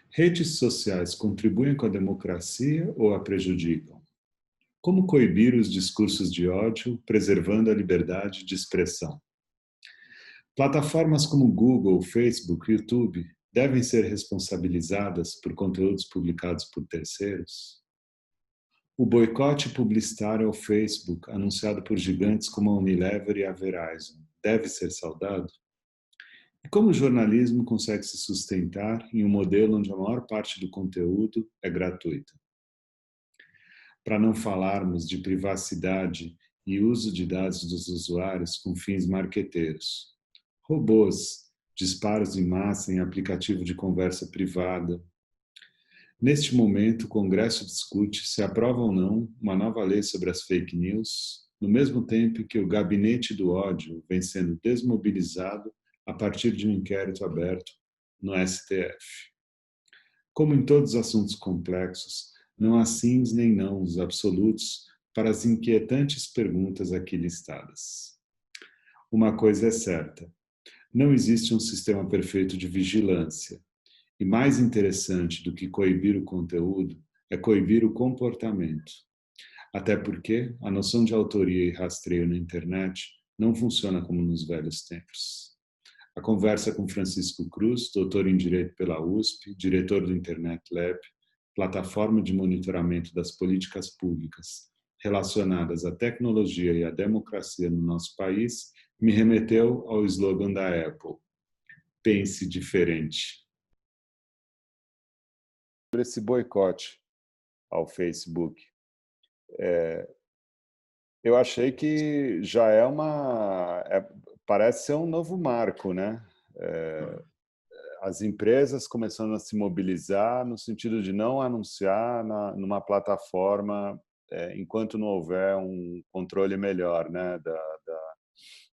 Redes sociais contribuem com a democracia ou a prejudicam? Como coibir os discursos de ódio, preservando a liberdade de expressão? Plataformas como Google, Facebook e YouTube devem ser responsabilizadas por conteúdos publicados por terceiros? O boicote publicitário ao Facebook, anunciado por gigantes como a Unilever e a Verizon, deve ser saudado? E como o jornalismo consegue se sustentar em um modelo onde a maior parte do conteúdo é gratuita? Para não falarmos de privacidade e uso de dados dos usuários com fins marqueteiros. Robôs, disparos em massa em aplicativo de conversa privada. Neste momento, o Congresso discute se aprova ou não uma nova lei sobre as fake news, no mesmo tempo que o gabinete do ódio vem sendo desmobilizado a partir de um inquérito aberto no STF. Como em todos os assuntos complexos, não há sims nem nãos absolutos para as inquietantes perguntas aqui listadas. Uma coisa é certa, não existe um sistema perfeito de vigilância, e mais interessante do que coibir o conteúdo é coibir o comportamento. Até porque a noção de autoria e rastreio na internet não funciona como nos velhos tempos. A conversa com Francisco Cruz, doutor em Direito pela USP, diretor do Internet Lab, plataforma de monitoramento das políticas públicas relacionadas à tecnologia e à democracia no nosso país, me remeteu ao slogan da Apple: pense diferente. Sobre esse boicote ao Facebook, eu achei que já parece ser um novo marco, né? As empresas começando a se mobilizar no sentido de não anunciar numa plataforma enquanto não houver um controle melhor, né,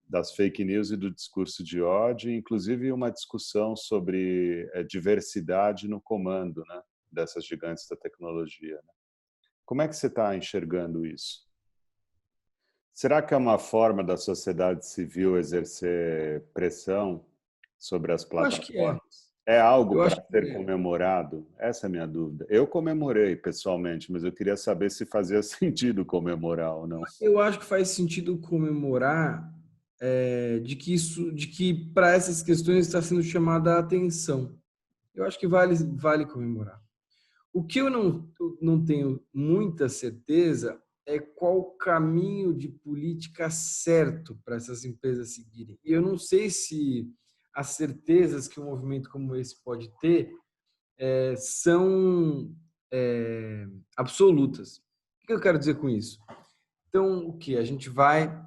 das fake news e do discurso de ódio, inclusive uma discussão sobre diversidade no comando, né, dessas gigantes da tecnologia. Né? Como é que você está enxergando isso? Será que é uma forma da sociedade civil exercer pressão sobre as plataformas? Eu acho que é. É algo para ser comemorado? Essa é a minha dúvida. Eu comemorei pessoalmente, mas eu queria saber se fazia sentido comemorar ou não. Eu acho que faz sentido comemorar de que para essas questões está sendo chamada a atenção. Eu acho que vale comemorar. O que eu não tenho muita certeza é qual o caminho de política certo para essas empresas seguirem. E eu não sei se as certezas que um movimento como esse pode ter são absolutas. O que eu quero dizer com isso? Então, o que? A gente vai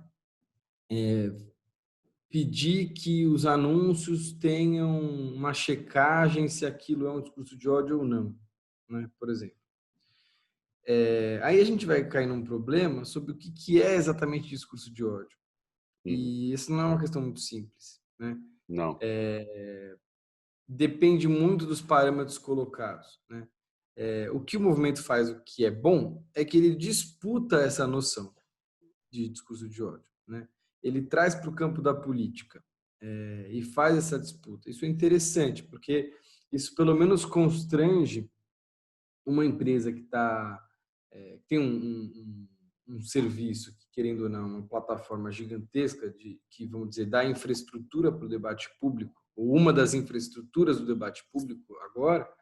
pedir que os anúncios tenham uma checagem se aquilo é um discurso de ódio ou não, né? Por exemplo. Aí a gente vai cair num problema sobre o que é exatamente discurso de ódio. E isso não é uma questão muito simples, né? Não. Depende muito dos parâmetros colocados, né? O que o movimento faz, o que é bom, é que ele disputa essa noção de discurso de ódio, né? Ele traz para o campo da política e faz essa disputa. Isso é interessante, porque isso pelo menos constrange uma empresa que tem um serviço que, querendo ou não, uma plataforma gigantesca que, vamos dizer, dá infraestrutura para o debate público, ou uma das infraestruturas do debate público agora,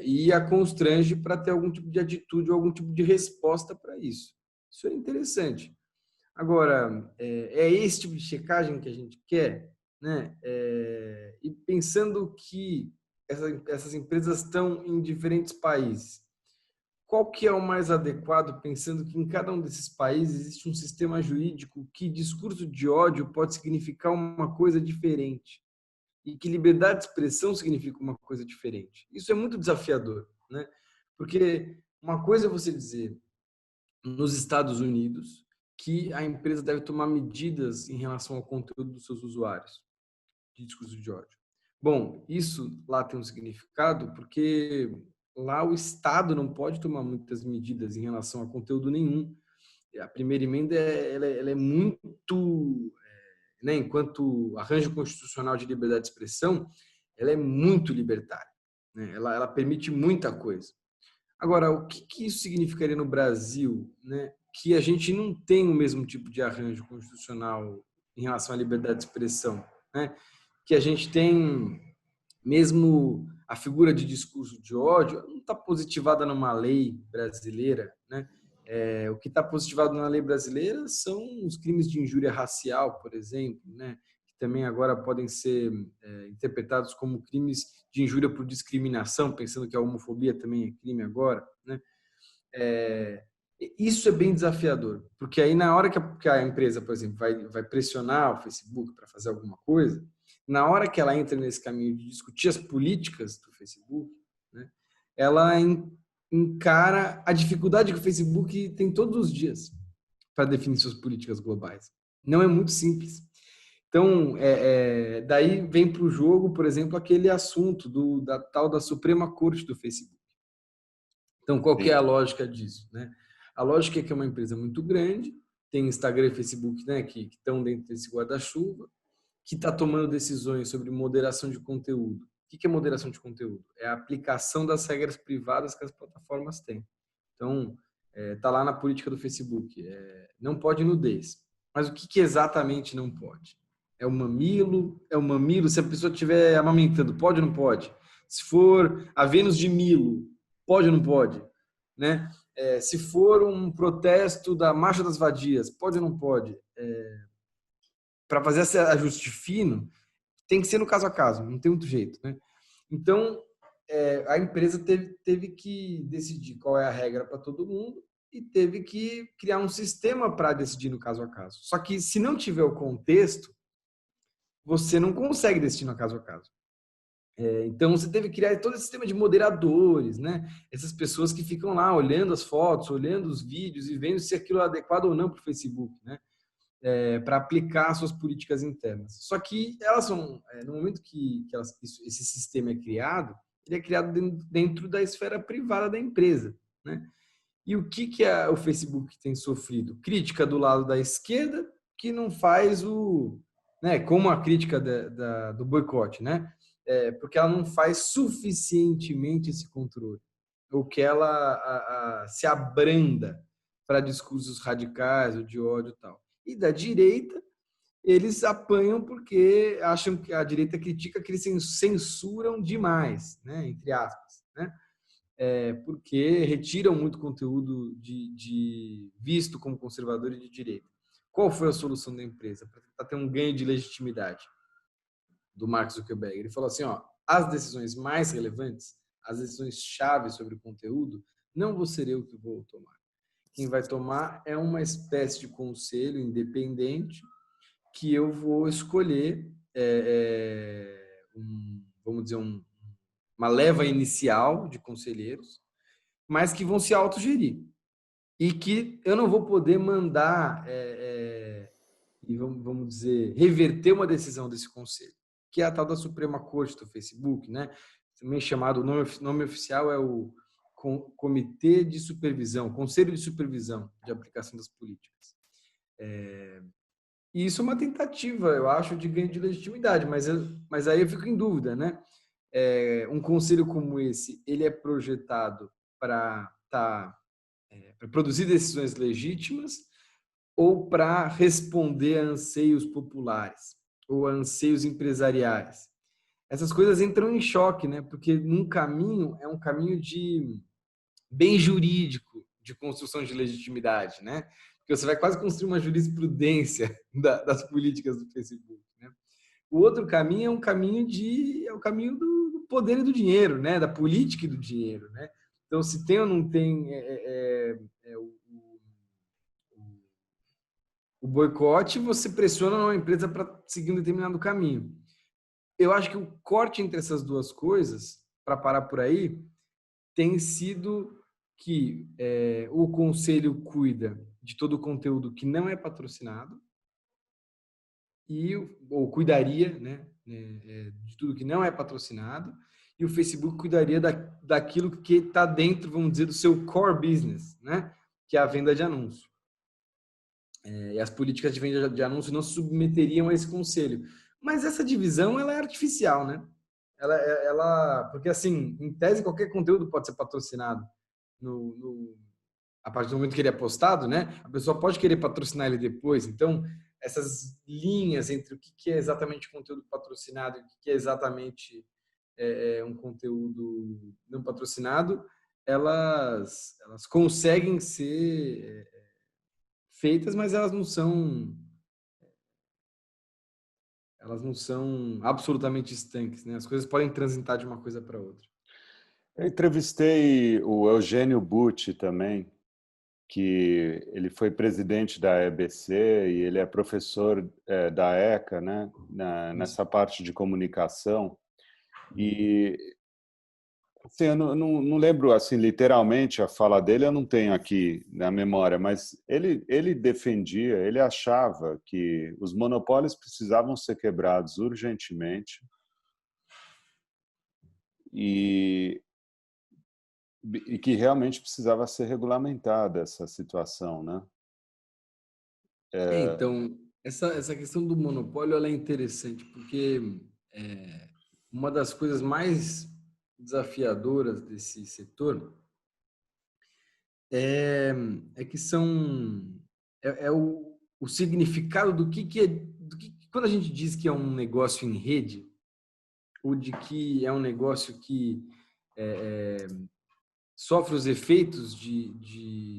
e a constrange para ter algum tipo de atitude ou algum tipo de resposta para isso. Isso é interessante. Agora, é esse tipo de checagem que a gente quer, né? E pensando que essas empresas estão em diferentes países, qual que é o mais adequado, pensando que em cada um desses países existe um sistema jurídico que discurso de ódio pode significar uma coisa diferente e que liberdade de expressão significa uma coisa diferente. Isso é muito desafiador, né? Porque uma coisa é você dizer nos Estados Unidos que a empresa deve tomar medidas em relação ao conteúdo dos seus usuários de discurso de ódio. Bom, isso lá tem um significado porque lá o Estado não pode tomar muitas medidas em relação a conteúdo nenhum. A primeira emenda ela é muito, né, enquanto arranjo constitucional de liberdade de expressão, ela é muito libertária, né? Ela permite muita coisa. Agora, o que isso significaria no Brasil, né? Que a gente não tem o mesmo tipo de arranjo constitucional em relação à liberdade de expressão, né? Que a gente tem mesmo a figura de discurso de ódio não está positivada numa lei brasileira, né? O que está positivado na lei brasileira são os crimes de injúria racial, por exemplo, né? Que também agora podem ser interpretados como crimes de injúria por discriminação, pensando que a homofobia também é crime agora, né? É, isso é bem desafiador, porque aí na hora que a empresa, por exemplo, vai pressionar o Facebook para fazer alguma coisa, na hora que ela entra nesse caminho de discutir as políticas do Facebook, né, ela encara a dificuldade que o Facebook tem todos os dias para definir suas políticas globais. Não é muito simples. Então, daí vem para o jogo, por exemplo, aquele assunto da tal da Suprema Corte do Facebook. Então, qual que é a Sim. lógica disso, né? A lógica é que é uma empresa muito grande, tem Instagram e Facebook, né, que estão dentro desse guarda-chuva, que está tomando decisões sobre moderação de conteúdo. O que é moderação de conteúdo? É a aplicação das regras privadas que as plataformas têm. Então, está lá na política do Facebook. Não pode nudez. Mas o que exatamente não pode? É o mamilo? É o mamilo? Se a pessoa estiver amamentando, pode ou não pode? Se for a Vênus de Milo, pode ou não pode? Né? Se for um protesto da Marcha das Vadias, pode ou não pode? Para fazer esse ajuste fino, tem que ser no caso a caso, não tem outro jeito, né? Então, a empresa teve que decidir qual é a regra para todo mundo e teve que criar um sistema para decidir no caso a caso. Só que se não tiver o contexto, você não consegue decidir no caso a caso. Então, você teve que criar todo esse sistema de moderadores, né? Essas pessoas que ficam lá olhando as fotos, olhando os vídeos e vendo se aquilo é adequado ou não para o Facebook, né? Para aplicar suas políticas internas. Só que elas são, no momento que esse sistema é criado, ele é criado dentro da esfera privada da empresa, né? E o que o Facebook tem sofrido? Crítica do lado da esquerda, que não faz né, como a crítica do boicote, né? Porque ela não faz suficientemente esse controle, ou que ela se abranda para discursos radicais ou de ódio e tal. E da direita, eles apanham porque acham que a direita critica que eles censuram demais, né, entre aspas, né? Porque retiram muito conteúdo visto como conservador e de direita. Qual foi a solução da empresa para tentar ter um ganho de legitimidade do Mark Zuckerberg? Ele falou assim, ó, as decisões mais relevantes, as decisões chaves sobre o conteúdo, não vou ser eu que vou tomar. Quem vai tomar é uma espécie de conselho independente que eu vou escolher, vamos dizer, uma leva inicial de conselheiros, mas que vão se autogerir. E que eu não vou poder mandar, e vamos dizer, reverter uma decisão desse conselho, que é a tal da Suprema Corte do Facebook, né? Também chamado, o nome oficial é o Comitê de Supervisão, Conselho de Supervisão de Aplicação das Políticas. E isso é uma tentativa, eu acho, de ganho de legitimidade, mas aí eu fico em dúvida, né? Um conselho como esse, ele é projetado para produzir decisões legítimas ou para responder a anseios populares ou a anseios empresariais? Essas coisas entram em choque, né? Porque num caminho é um caminho de bem jurídico de construção de legitimidade, né? Porque você vai quase construir uma jurisprudência das políticas do Facebook, né? O outro caminho é o caminho do poder e do dinheiro, né? Da política e do dinheiro, né? Então, se tem ou não tem o boicote, você pressiona uma empresa para seguir um determinado caminho. Eu acho que o corte entre essas duas coisas, para parar por aí, tem sido que o conselho cuida de todo o conteúdo que não é patrocinado ou cuidaria, né, de tudo que não é patrocinado, e o Facebook cuidaria daquilo que está dentro, vamos dizer, do seu core business, né? Que é a venda de anúncio. E as políticas de venda de anúncio não se submeteriam a esse conselho. Mas essa divisão, ela é artificial, né? Porque, assim, em tese, qualquer conteúdo pode ser patrocinado a partir do momento que ele é postado, né? A pessoa pode querer patrocinar ele depois. Então, essas linhas entre o que é exatamente conteúdo patrocinado e o que é exatamente um conteúdo não patrocinado, elas conseguem ser feitas, mas elas não são absolutamente estanques, né? As coisas podem transitar de uma coisa para outra. Eu entrevistei o Eugênio Butti também, que ele foi presidente da EBC e ele é professor da ECA, né? Nessa parte de comunicação. E assim, eu não lembro assim literalmente a fala dele, eu não tenho aqui na memória, mas ele defendia, ele achava que os monopólios precisavam ser quebrados urgentemente e que realmente precisava ser regulamentada essa situação, né? Então, essa questão do monopólio ela é interessante, porque uma das coisas mais desafiadoras desse setor é que o significado do que é, quando a gente diz que é um negócio em rede, ou de que é um negócio que sofre os efeitos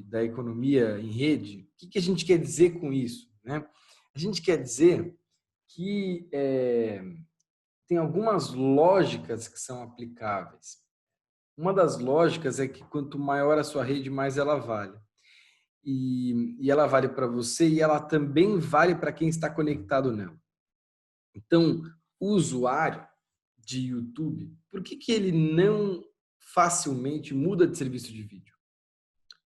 da economia em rede, o que a gente quer dizer com isso, né? A gente quer dizer que tem algumas lógicas que são aplicáveis. Uma das lógicas é que quanto maior a sua rede, mais ela vale. E ela vale para você e ela também vale para quem está conectado nela. Então, o usuário de YouTube, por que ele não facilmente muda de serviço de vídeo?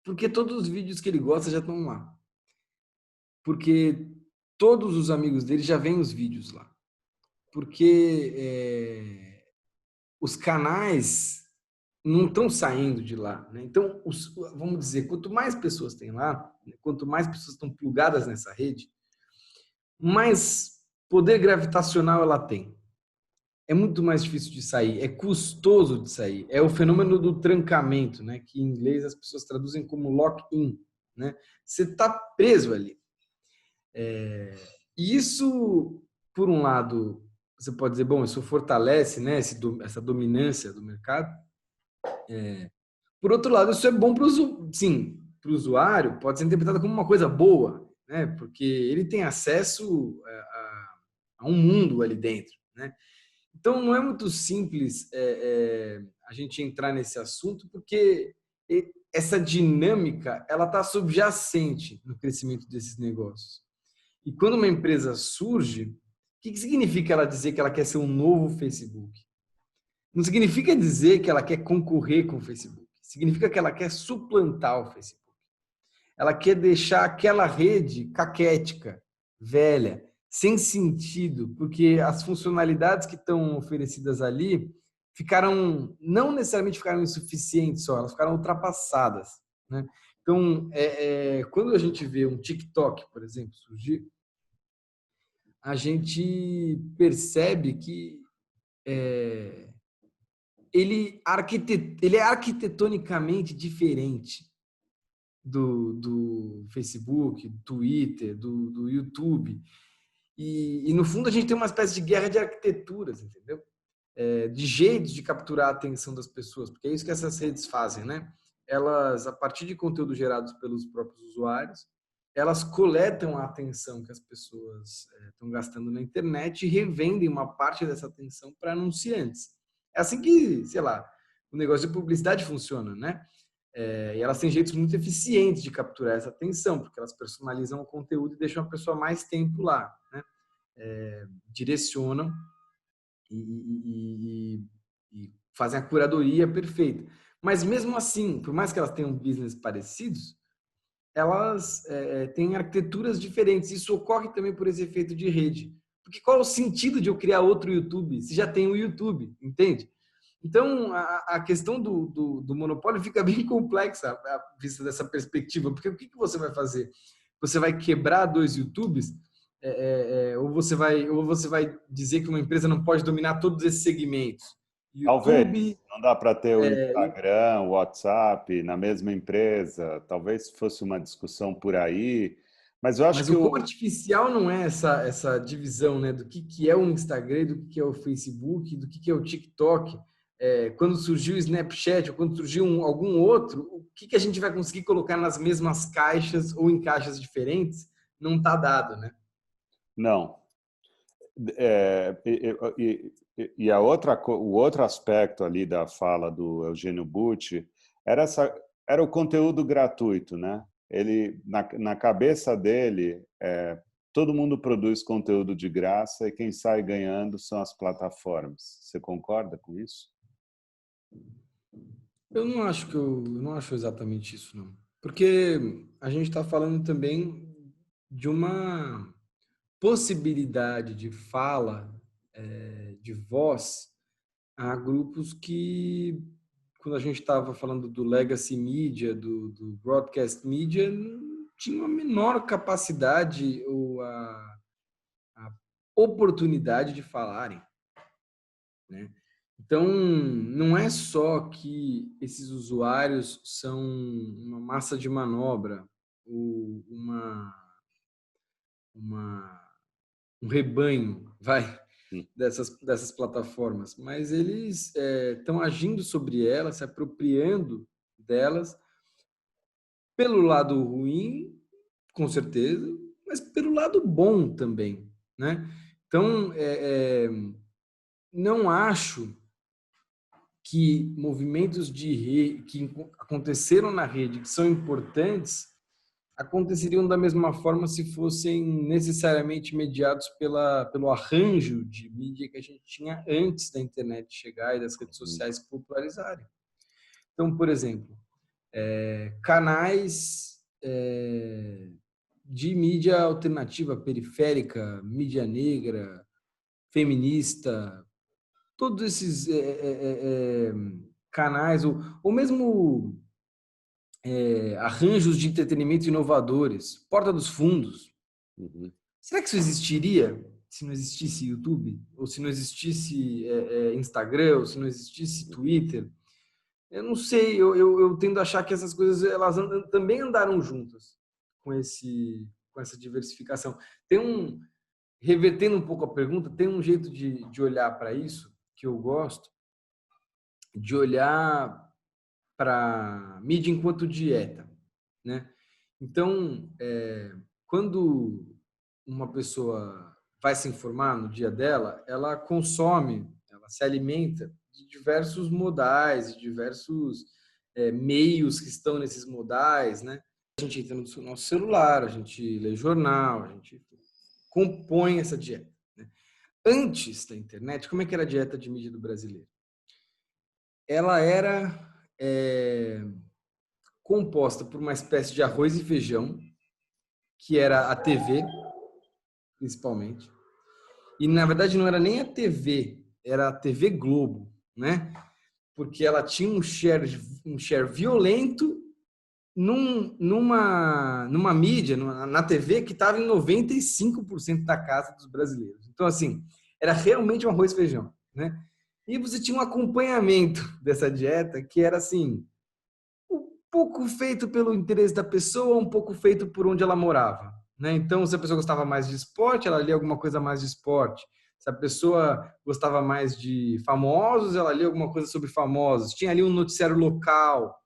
Porque todos os vídeos que ele gosta já estão lá. Porque todos os amigos dele já veem os vídeos lá. Porque os canais não estão saindo de lá, né? Então, vamos dizer, quanto mais pessoas tem lá, quanto mais pessoas estão plugadas nessa rede, mais poder gravitacional ela tem. É muito mais difícil de sair, é custoso de sair. É o fenômeno do trancamento, né? Que em inglês as pessoas traduzem como lock-in, né? Você está preso ali. E isso, por um lado, você pode dizer, bom, isso fortalece, né? Essa dominância do mercado. Por outro lado, isso é bom para o usuário, pode ser interpretado como uma coisa boa, né? Porque ele tem acesso a um mundo ali dentro, né? Então, não é muito simples a gente entrar nesse assunto, porque essa dinâmica ela está subjacente no crescimento desses negócios. E quando uma empresa surge, o que significa ela dizer que ela quer ser um novo Facebook? Não significa dizer que ela quer concorrer com o Facebook. Significa que ela quer suplantar o Facebook. Ela quer deixar aquela rede caquética, velha, sem sentido, porque as funcionalidades que estão oferecidas ali não necessariamente ficaram insuficientes só, elas ficaram ultrapassadas, né? Então, quando a gente vê um TikTok, por exemplo, surgir, a gente percebe que ele é arquitetonicamente diferente do Facebook, do Twitter, do YouTube. E, no fundo, a gente tem uma espécie de guerra de arquiteturas, entendeu? De jeitos de capturar a atenção das pessoas, porque é isso que essas redes fazem, né? Elas, a partir de conteúdos gerados pelos próprios usuários, elas coletam a atenção que as pessoas estão gastando na internet e revendem uma parte dessa atenção para anunciantes. É assim que, sei lá, o negócio de publicidade funciona, né? E elas têm jeitos muito eficientes de capturar essa atenção, porque elas personalizam o conteúdo e deixam a pessoa mais tempo lá, né? Direcionam e fazem a curadoria perfeita. Mas mesmo assim, por mais que elas tenham business parecidos, elas têm arquiteturas diferentes. Isso ocorre também por esse efeito de rede, Porque qual é o sentido de eu criar outro YouTube se já tem o YouTube, entende? Então, a questão do monopólio fica bem complexa à vista dessa perspectiva, porque o que você vai fazer? Você vai quebrar dois YouTubes? Ou você vai dizer que uma empresa não pode dominar todos esses segmentos? Talvez. YouTube... Não dá para ter o Instagram, o WhatsApp na mesma empresa. Talvez fosse uma discussão por aí. Mas eu acho Mas que o quão artificial não é essa divisão, né? Do que é o Instagram, do que é o Facebook, do que é o TikTok. Quando surgiu o Snapchat, ou quando surgiu algum outro, o que a gente vai conseguir colocar nas mesmas caixas ou em caixas diferentes, não está dado, né? não. O outro aspecto ali da fala do Eugênio Butti era o conteúdo gratuito, né? Ele, na cabeça dele, todo mundo produz conteúdo de graça e quem sai ganhando são as plataformas. Você concorda com isso? Eu não acho exatamente isso, não. Porque a gente está falando também de uma possibilidade de fala, de voz, a grupos que, quando a gente estava falando do legacy media, do broadcast media, tinha uma menor capacidade ou a oportunidade de falarem, né? Então, não é só que esses usuários são uma massa de manobra, ou um rebanho, vai, dessas plataformas, mas eles estão agindo sobre elas, se apropriando delas, pelo lado ruim, com certeza, mas pelo lado bom também, né? Então, não acho que movimentos que aconteceram na rede, que são importantes, aconteceriam da mesma forma se fossem necessariamente mediados pelo arranjo de mídia que a gente tinha antes da internet chegar e das redes sociais popularizarem. Então, por exemplo, canais de mídia alternativa, periférica, mídia negra, feminista, todos esses canais, ou mesmo arranjos de entretenimento inovadores, Porta dos Fundos. Uhum. Será que isso existiria se não existisse YouTube? Ou se não existisse Instagram? Ou se não existisse Twitter? Eu não sei, eu tendo a achar que essas coisas elas também andaram juntas com essa diversificação. Revertendo um pouco a pergunta, tem um jeito de olhar para isso que eu gosto, de olhar para mídia enquanto dieta, né? Então, quando uma pessoa vai se informar no dia dela, ela consome, ela se alimenta de diversos modais, de diversos meios que estão nesses modais, né? A gente entra no nosso celular, a gente lê jornal, a gente compõe essa dieta, né? Antes da internet, como é que era a dieta de mídia do brasileiro? Ela era composta por uma espécie de arroz e feijão, que era a TV, principalmente. E, na verdade, não era nem a TV, era a TV Globo, né? Porque ela tinha um share violento numa mídia, na TV, que estava em 95% da casa dos brasileiros. Então, assim, era realmente um arroz e feijão, né? E você tinha um acompanhamento dessa dieta que era, assim, um pouco feito pelo interesse da pessoa, um pouco feito por onde ela morava, né? Então, se a pessoa gostava mais de esporte, ela lia alguma coisa mais de esporte. Se a pessoa gostava mais de famosos, ela lia alguma coisa sobre famosos. Tinha ali um noticiário local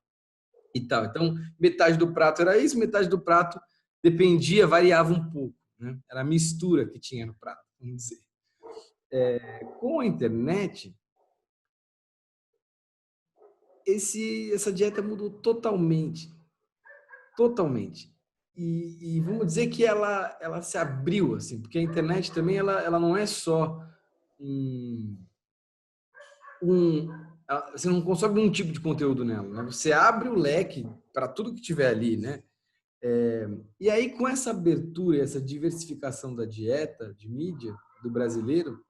e tal. Então, metade do prato era isso, metade do prato dependia, variava um pouco, né? Era a mistura que tinha no prato, vamos dizer. Com a internet, essa dieta mudou totalmente, totalmente. E vamos dizer que ela se abriu, assim, porque a internet também ela não é só você não consome um tipo de conteúdo nela, né? Você abre o leque para tudo que tiver ali, né? E aí, com essa abertura e essa diversificação da dieta de mídia, do brasileiro,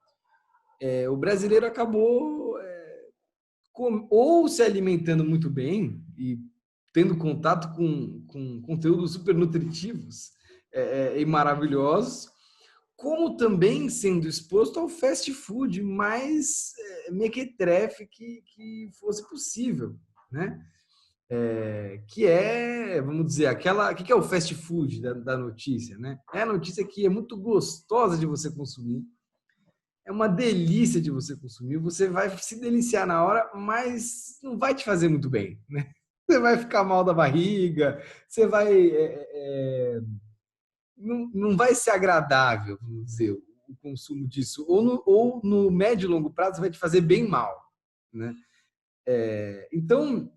o brasileiro acabou ou se alimentando muito bem e tendo contato com conteúdos super nutritivos e maravilhosos, como também sendo exposto ao fast food mais mequetrefe que fosse possível, né? Que vamos dizer, o que é o fast food da notícia, né? É a notícia que é muito gostosa de você consumir, é uma delícia de você consumir, você vai se deliciar na hora, mas não vai te fazer muito bem, né? Você vai ficar mal da barriga, você vai... não vai ser agradável, vamos dizer, o consumo disso. Ou no médio e longo prazo vai te fazer bem mal, né? Então,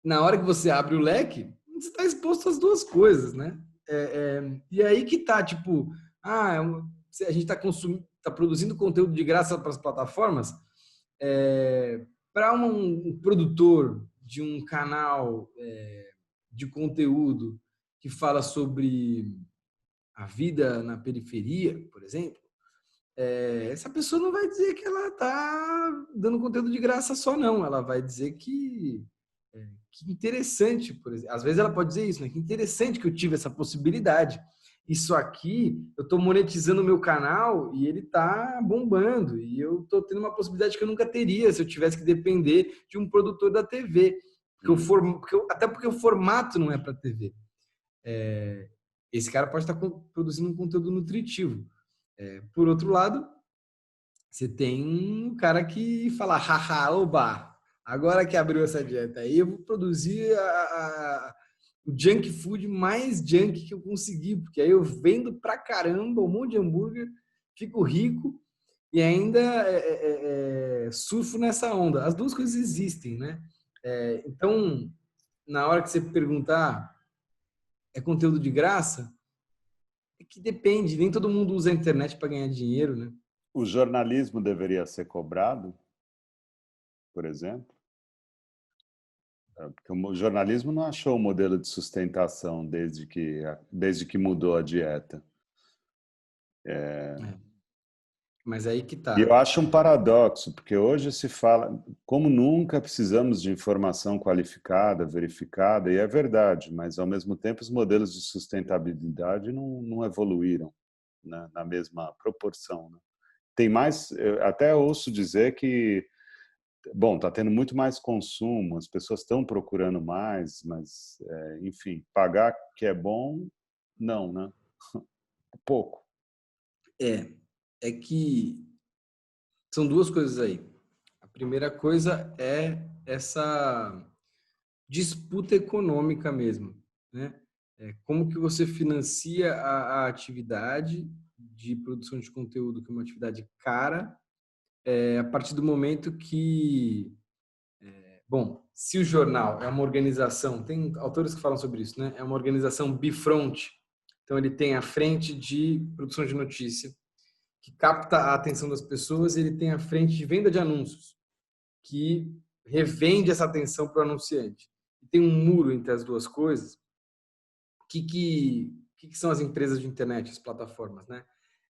na hora que você abre o leque, você está exposto às duas coisas, né? E aí que tá, tipo, a gente tá produzindo conteúdo de graça para as plataformas, para um produtor de um canal de conteúdo que fala sobre a vida na periferia, por exemplo, essa pessoa não vai dizer que ela está dando conteúdo de graça só, não. Ela vai dizer que interessante, por exemplo. Às vezes ela pode dizer isso, né? Que interessante que eu tive essa possibilidade. Isso aqui, eu estou monetizando o meu canal e ele está bombando. E eu estou tendo uma possibilidade que eu nunca teria se eu tivesse que depender de um produtor da TV. Até porque o formato não é para TV. Esse cara pode estar produzindo um conteúdo nutritivo. Por outro lado, você tem um cara que fala, haha, oba, agora que abriu essa dieta aí, eu vou produzir o junk food mais junk que eu conseguir, porque aí eu vendo pra caramba um monte de hambúrguer, fico rico e ainda surfo nessa onda. As duas coisas existem, né? Então, na hora que você perguntar, é conteúdo de graça? É que depende, nem todo mundo usa a internet para ganhar dinheiro, né? O jornalismo deveria ser cobrado, por exemplo? Porque o jornalismo não achou um modelo de sustentação desde que mudou a dieta. Mas aí que tá. E eu acho um paradoxo, porque hoje se fala, como nunca precisamos de informação qualificada, verificada, e é verdade, mas ao mesmo tempo os modelos de sustentabilidade não evoluíram, né, na mesma proporção, né? Tem mais, eu até ouço dizer que, bom, está tendo muito mais consumo, as pessoas estão procurando mais, mas, enfim, pagar que é bom, não, né? Pouco. É que são duas coisas aí. A primeira coisa é essa disputa econômica mesmo, né? Como que você financia a atividade de produção de conteúdo, que é uma atividade cara, a partir do momento que, bom, se o jornal é uma organização, tem autores que falam sobre isso, né? É uma organização bifronte, então ele tem a frente de produção de notícia, que capta a atenção das pessoas, e ele tem a frente de venda de anúncios, que revende essa atenção para o anunciante. E tem um muro entre as duas coisas. O que são as empresas de internet, as plataformas, né?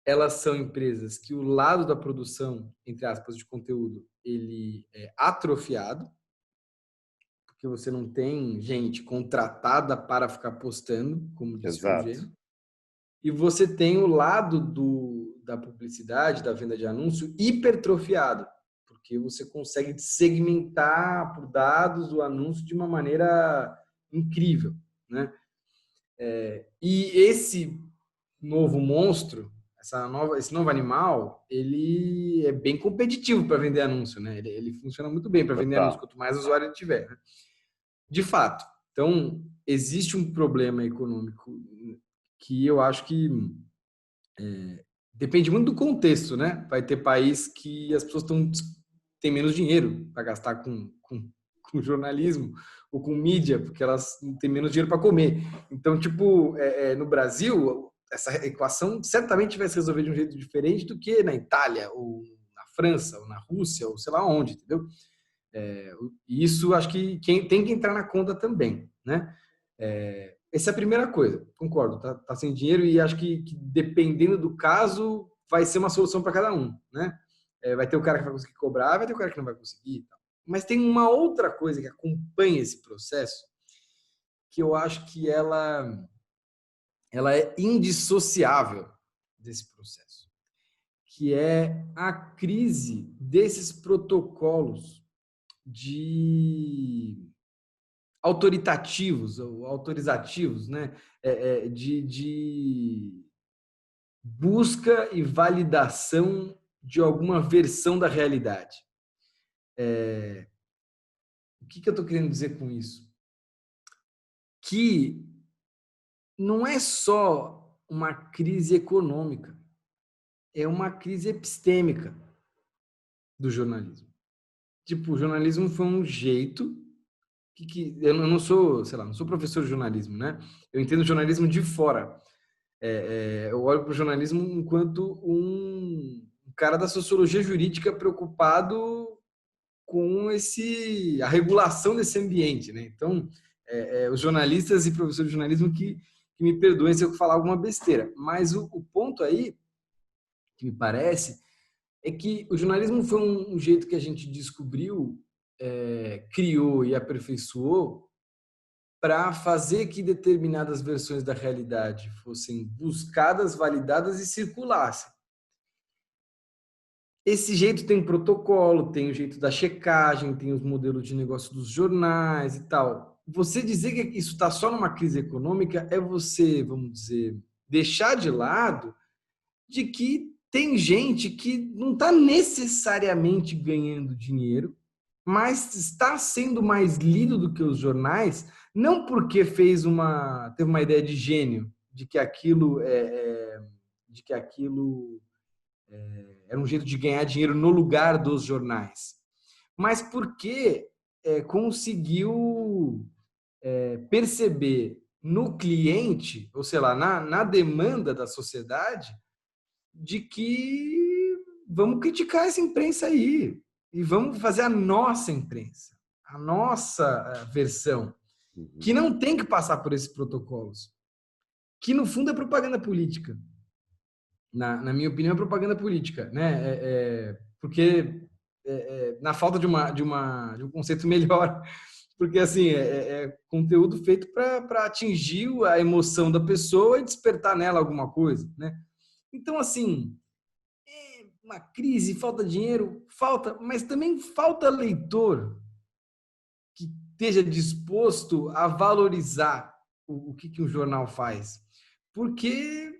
Elas são empresas que o lado da produção, entre aspas, de conteúdo, ele é atrofiado, porque você não tem gente contratada para ficar postando, como disse o Exato. Eugênio. E você tem o lado da publicidade, da venda de anúncio, hipertrofiado, porque você consegue segmentar por dados o anúncio de uma maneira incrível, né? E esse novo monstro, esse novo animal, ele é bem competitivo para vender anúncio, né? Ele funciona muito bem para vender anúncio, quanto mais usuário ele tiver, né? De fato. Então, existe um problema econômico que eu acho que depende muito do contexto, né? Vai ter país que as pessoas têm menos dinheiro para gastar com jornalismo ou com mídia, porque elas têm menos dinheiro para comer. Então, tipo, no Brasil, essa equação certamente vai se resolver de um jeito diferente do que na Itália, ou na França, ou na Rússia, ou sei lá onde, entendeu? E isso acho que tem que entrar na conta também, né? Essa é a primeira coisa, concordo, tá sem dinheiro, e acho que dependendo do caso vai ser uma solução para cada um, né? Vai ter o cara que vai conseguir cobrar, vai ter o cara que não vai conseguir. Mas tem uma outra coisa que acompanha esse processo, que eu acho que ela é indissociável desse processo, que é a crise desses protocolos de autoritativos ou autorizativos, né? De busca e validação de alguma versão da realidade. O que eu estou querendo dizer com isso? Que não é só uma crise econômica, é uma crise epistêmica do jornalismo. Tipo, o jornalismo foi um jeito eu não sou, sei lá, não sou professor de jornalismo, né? Eu entendo jornalismo de fora. Eu olho para o jornalismo enquanto um cara da sociologia jurídica preocupado com a regulação desse ambiente, né? Então, os jornalistas e professores de jornalismo que me perdoem se eu falar alguma besteira, mas o ponto aí, que me parece, é que o jornalismo foi um jeito que a gente descobriu, criou e aperfeiçoou para fazer que determinadas versões da realidade fossem buscadas, validadas e circulassem. Esse jeito tem protocolo, tem o jeito da checagem, tem os modelos de negócio dos jornais e tal. Você dizer que isso está só numa crise econômica é você, vamos dizer, deixar de lado de que tem gente que não está necessariamente ganhando dinheiro, mas está sendo mais lido do que os jornais, não porque teve uma ideia de gênio de que aquilo era um jeito de ganhar dinheiro no lugar dos jornais, mas porque conseguiu perceber no cliente, ou sei lá, na demanda da sociedade, de que vamos criticar essa imprensa aí e vamos fazer a nossa imprensa, a nossa versão, que não tem que passar por esses protocolos, que no fundo é propaganda política. Na minha opinião, é propaganda política, né? Porque na falta de um conceito melhor, porque assim é conteúdo feito para atingir a emoção da pessoa e despertar nela alguma coisa, né? Então assim, uma crise, falta dinheiro, falta, mas também falta leitor que esteja disposto a valorizar o que um jornal faz, porque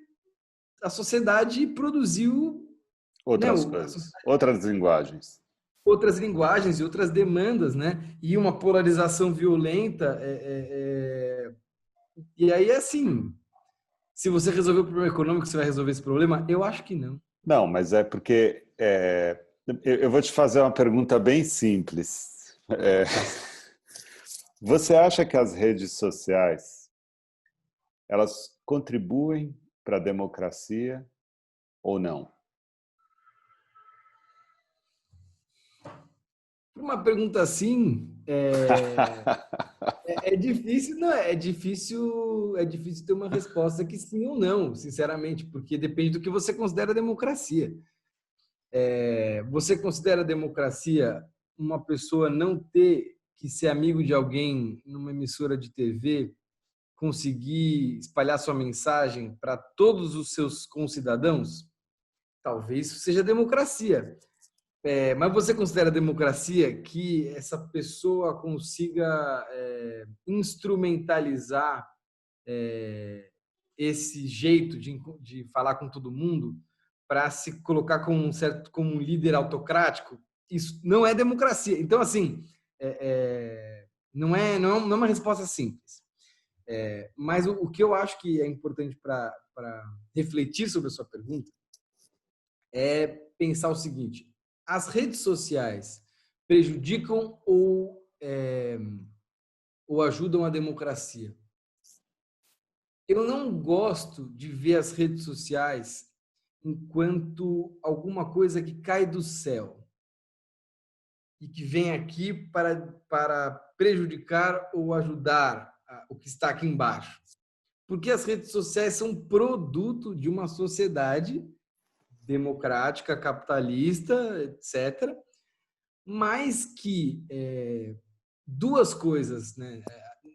a sociedade produziu Outras coisas, outras linguagens. Outras linguagens e outras demandas, né? E uma polarização violenta. E aí, assim, se você resolver o problema econômico, você vai resolver esse problema? Eu acho que não. Não, mas é porque eu vou te fazer uma pergunta bem simples. Você acha que as redes sociais elas contribuem para a democracia ou não? Uma pergunta assim é difícil, não é difícil ter uma resposta que sim ou não, sinceramente, porque depende do que você considera democracia. Você considera democracia uma pessoa não ter que ser amigo de alguém numa emissora de TV, conseguir espalhar sua mensagem para todos os seus concidadãos? Talvez isso seja democracia. Mas você considera democracia que essa pessoa consiga instrumentalizar esse jeito de falar com todo mundo para se colocar como um líder autocrático? Isso não é democracia. Então, assim, não é uma resposta simples. Mas o que eu acho que é importante para refletir sobre a sua pergunta é pensar o seguinte: as redes sociais prejudicam ou ajudam a democracia? Eu não gosto de ver as redes sociais enquanto alguma coisa que cai do céu e que vem aqui para prejudicar ou ajudar o que está aqui embaixo. Porque as redes sociais são produto de uma sociedade democrática, capitalista, etc., mas que duas coisas, né?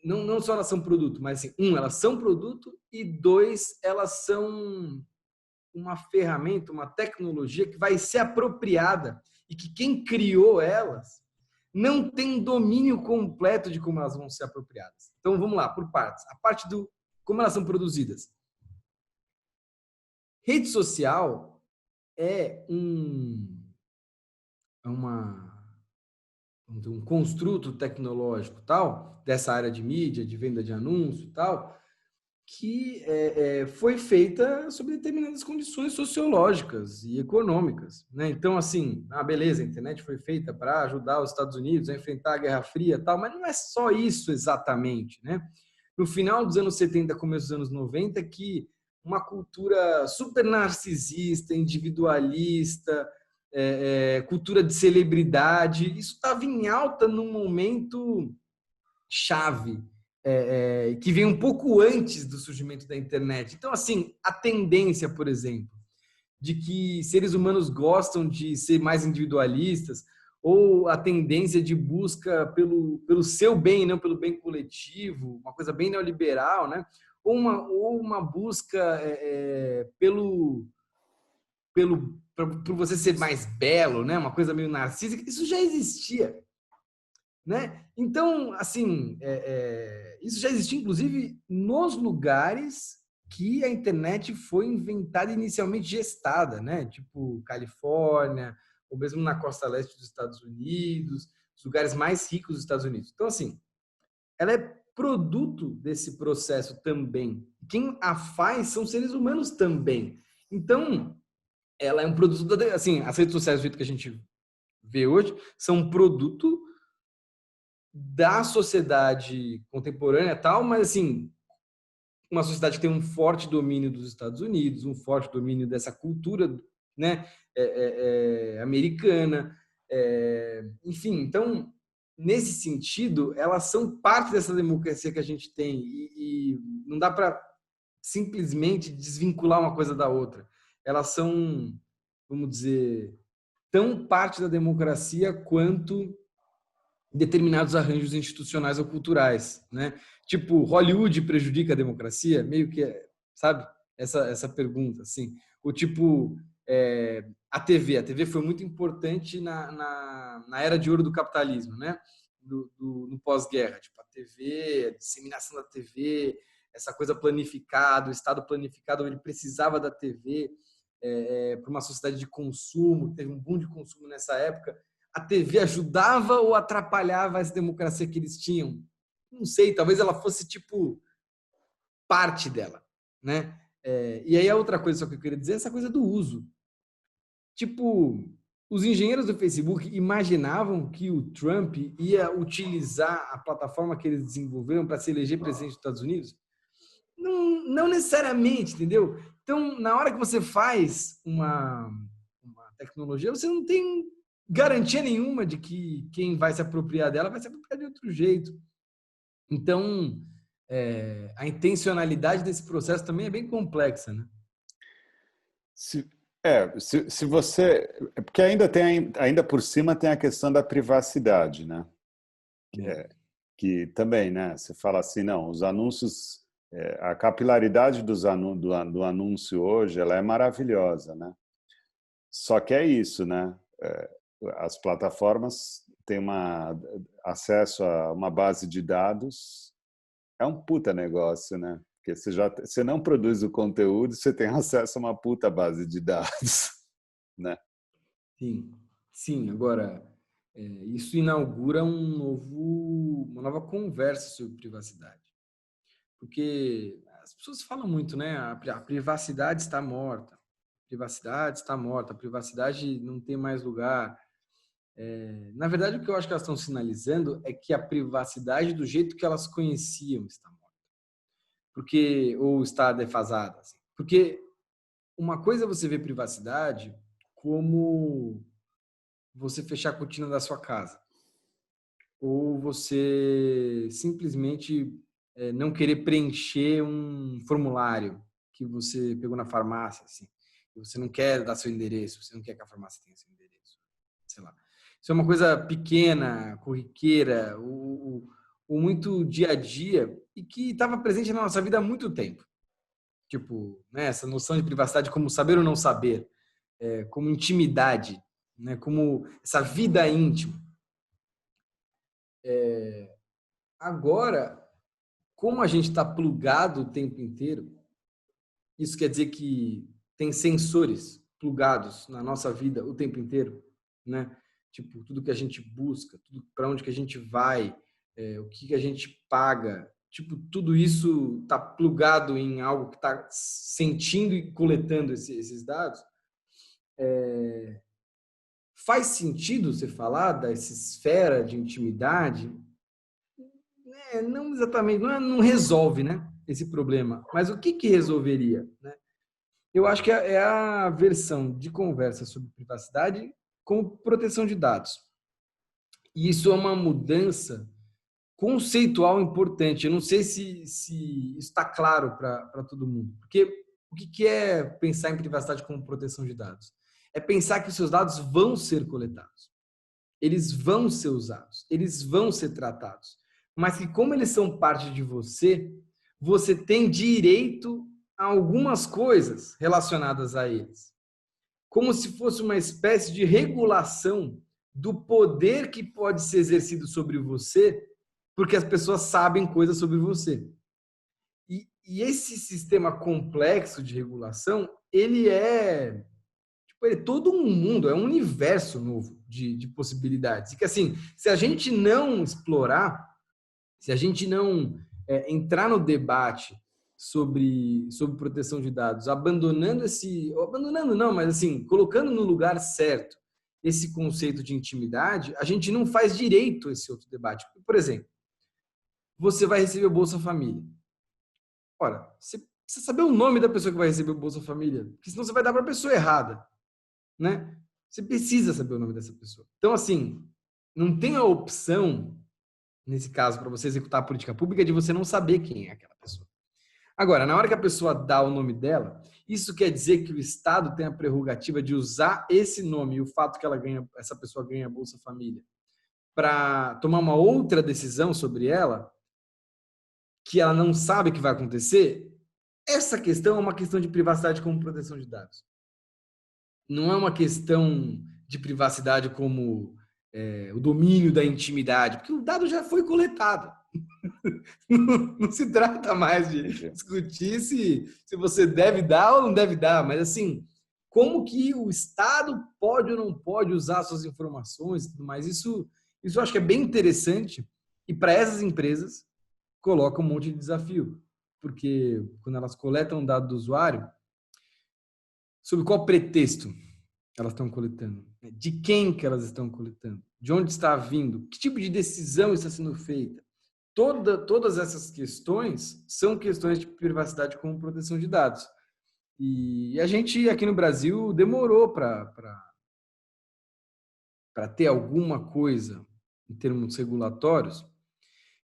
Não só elas são produto, mas assim, elas são produto, e dois, elas são uma ferramenta, uma tecnologia que vai ser apropriada e que quem criou elas não tem domínio completo de como elas vão ser apropriadas. Então, vamos lá, por partes. A parte do como elas são produzidas. Rede social é um construto tecnológico tal, dessa área de mídia, de venda de anúncio e tal, que foi feita sob determinadas condições sociológicas e econômicas, né? Então, assim, beleza, a internet foi feita para ajudar os Estados Unidos a enfrentar a Guerra Fria e tal, mas não é só isso exatamente, né? No final dos anos 70, começo dos anos 90, que uma cultura super narcisista, individualista, cultura de celebridade, isso estava em alta num momento chave, que vem um pouco antes do surgimento da internet. Então, assim, a tendência, por exemplo, de que seres humanos gostam de ser mais individualistas, ou a tendência de busca pelo seu bem, não pelo bem coletivo, uma coisa bem neoliberal, né? Ou uma busca por você ser mais belo, né? Uma coisa meio narcísica, isso já existia, né? Então, assim, isso já existia, inclusive, nos lugares que a internet foi inventada, inicialmente gestada, né? Tipo Califórnia, ou mesmo na costa leste dos Estados Unidos, os lugares mais ricos dos Estados Unidos. Então, assim, ela é produto desse processo também. Quem a faz são seres humanos também. Então, ela é um produto assim, as redes sociais do jeito que a gente vê hoje são um produto da sociedade contemporânea e tal, mas assim, uma sociedade que tem um forte domínio dos Estados Unidos, um forte domínio dessa cultura, né, americana, enfim, então, nesse sentido, elas são parte dessa democracia que a gente tem e não dá para simplesmente desvincular uma coisa da outra. Elas são, vamos dizer, tão parte da democracia quanto determinados arranjos institucionais ou culturais, né? Tipo, Hollywood prejudica a democracia? Meio que, sabe? Essa pergunta, assim. O tipo, a TV foi muito importante na era de ouro do capitalismo, né? No pós-guerra. Tipo, a TV, a disseminação da TV, essa coisa planificada, o Estado planificado, ele precisava da TV para uma sociedade de consumo, teve um boom de consumo nessa época. A TV ajudava ou atrapalhava essa democracia que eles tinham? Não sei, talvez ela fosse tipo parte dela, né? E aí a outra coisa só que eu queria dizer é essa coisa do uso. Tipo, os engenheiros do Facebook imaginavam que o Trump ia utilizar a plataforma que eles desenvolveram para se eleger presidente dos Estados Unidos? Não necessariamente, entendeu? Então, na hora que você faz uma tecnologia, você não tem garantia nenhuma de que quem vai se apropriar dela vai se apropriar de outro jeito. Então, a intencionalidade desse processo também é bem complexa, né? Se você... Porque ainda por cima tem a questão da privacidade, né? Que também, né? Você fala assim, não, os anúncios... a capilaridade do anúncio hoje, ela é maravilhosa, né? Só que é isso, né? As plataformas têm acesso a uma base de dados, é um puta negócio, né? Porque você não produz o conteúdo, você tem acesso a uma puta base de dados, né? Sim, sim. Agora, isso inaugura uma nova conversa sobre privacidade. Porque as pessoas falam muito, né? A privacidade está morta. A privacidade está morta. A privacidade não tem mais lugar. Na verdade, o que eu acho que elas estão sinalizando é que a privacidade do jeito que elas conheciam está morta. Ou está defasada. Assim. Porque uma coisa é você ver privacidade como você fechar a cortina da sua casa. Ou você simplesmente não querer preencher um formulário que você pegou na farmácia. Assim. Você não quer dar seu endereço, você não quer que a farmácia tenha seu endereço, sei lá. Isso é uma coisa pequena, corriqueira, o muito dia a dia e que estava presente na nossa vida há muito tempo. Tipo, né, essa noção de privacidade como saber ou não saber, como intimidade, né, como essa vida íntima. Agora, como a gente está plugado o tempo inteiro, isso quer dizer que tem sensores plugados na nossa vida o tempo inteiro, né? Tipo, tudo que a gente busca, tudo para onde que a gente vai, o que a gente paga, tipo, tudo isso está plugado em algo que está sentindo e coletando esses dados. Faz sentido você falar dessa esfera de intimidade? Não exatamente, não resolve, né, esse problema. Mas o que resolveria, né? Eu acho que é a versão de conversa sobre privacidade com proteção de dados. E isso é uma mudança conceitual importante. Eu não sei se isso está claro para todo mundo. Porque o que é pensar em privacidade como proteção de dados? É pensar que os seus dados vão ser coletados. Eles vão ser usados. Eles vão ser tratados. Mas que como eles são parte de você, você tem direito a algumas coisas relacionadas a eles. Como se fosse uma espécie de regulação do poder que pode ser exercido sobre você, porque as pessoas sabem coisas sobre você. E esse sistema complexo de regulação, ele é todo um mundo, é um universo novo de possibilidades. E que, assim, se a gente não explorar, se a gente não entrar no debate sobre proteção de dados, abandonando não, mas assim, colocando no lugar certo esse conceito de intimidade, a gente não faz direito a esse outro debate. Por exemplo, você vai receber o Bolsa Família. Ora, você precisa saber o nome da pessoa que vai receber o Bolsa Família, porque senão você vai dar para a pessoa errada, né? Você precisa saber o nome dessa pessoa. Então, assim, não tem a opção, nesse caso, para você executar a política pública, de você não saber quem é aquela pessoa. Agora, na hora que a pessoa dá o nome dela, isso quer dizer que o Estado tem a prerrogativa de usar esse nome e o fato que essa pessoa ganha a Bolsa Família para tomar uma outra decisão sobre ela, que ela não sabe que vai acontecer? Essa questão é uma questão de privacidade como proteção de dados. Não é uma questão de privacidade como o domínio da intimidade, porque o dado já foi coletado. Não se trata mais de discutir se você deve dar ou não deve dar, mas assim, como que o Estado pode ou não pode usar suas informações e tudo mais. Isso eu acho que é bem interessante e para essas empresas coloca um monte de desafio, porque quando elas coletam dado do usuário, sob qual pretexto elas estão coletando? De quem que elas estão coletando? De onde está vindo? Que tipo de decisão está sendo feita? Todas essas questões são questões de privacidade como proteção de dados. E a gente, aqui no Brasil, demorou para ter alguma coisa, em termos regulatórios,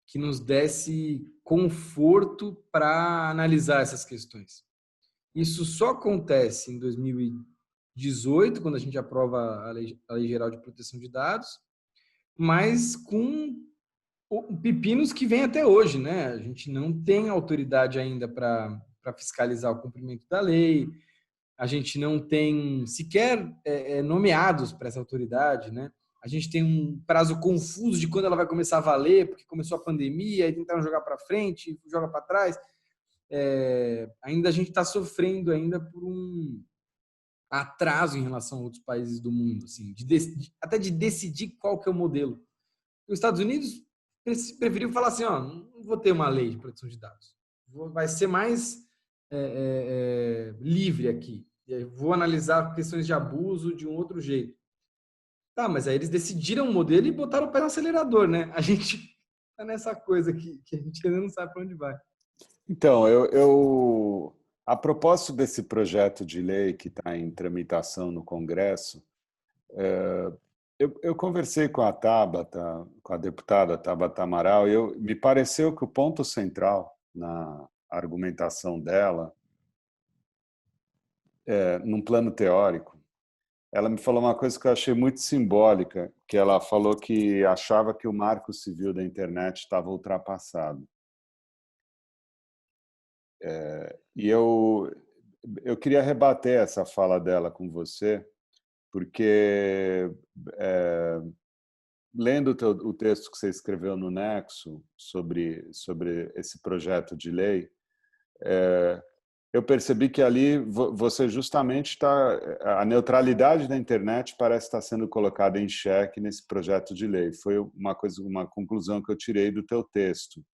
que nos desse conforto para analisar essas questões. Isso só acontece em 2018, quando a gente aprova a Lei Geral de Proteção de Dados, mas com pepinos que vem até hoje, né? A gente não tem autoridade ainda para fiscalizar o cumprimento da lei, a gente não tem sequer nomeados para essa autoridade, né? A gente tem um prazo confuso de quando ela vai começar a valer, porque começou a pandemia, e tentaram jogar para frente, joga para trás. Ainda a gente está sofrendo ainda por um atraso em relação a outros países do mundo, assim, até de decidir qual que é o modelo. Os Estados Unidos preferiu falar assim, ó, não vou ter uma lei de proteção de dados, vai ser mais livre aqui, vou analisar questões de abuso de um outro jeito. Tá, mas aí eles decidiram o modelo e botaram o pé no acelerador, né? A gente tá nessa coisa que a gente ainda não sabe para onde vai. Então, a propósito desse projeto de lei que está em tramitação no Congresso, eu conversei com a Tabata, com a deputada Tabata Amaral, e me pareceu que o ponto central na argumentação dela num plano teórico, ela me falou uma coisa que eu achei muito simbólica, que ela falou que achava que o marco civil da internet estava ultrapassado. E eu queria rebater essa fala dela com você, porque lendo o texto que você escreveu no Nexo sobre esse projeto de lei, eu percebi que ali você justamente está... A neutralidade da internet parece estar sendo colocada em xeque nesse projeto de lei. Foi uma conclusão que eu tirei do teu texto.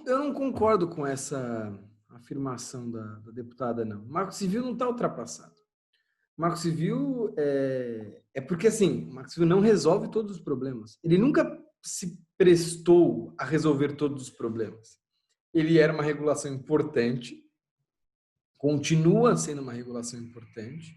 Eu não concordo com essa afirmação da deputada, não. O Marco Civil não está ultrapassado. O Marco Civil é porque, assim, o Marco Civil não resolve todos os problemas. Ele nunca se prestou a resolver todos os problemas. Ele era uma regulação importante, continua sendo uma regulação importante.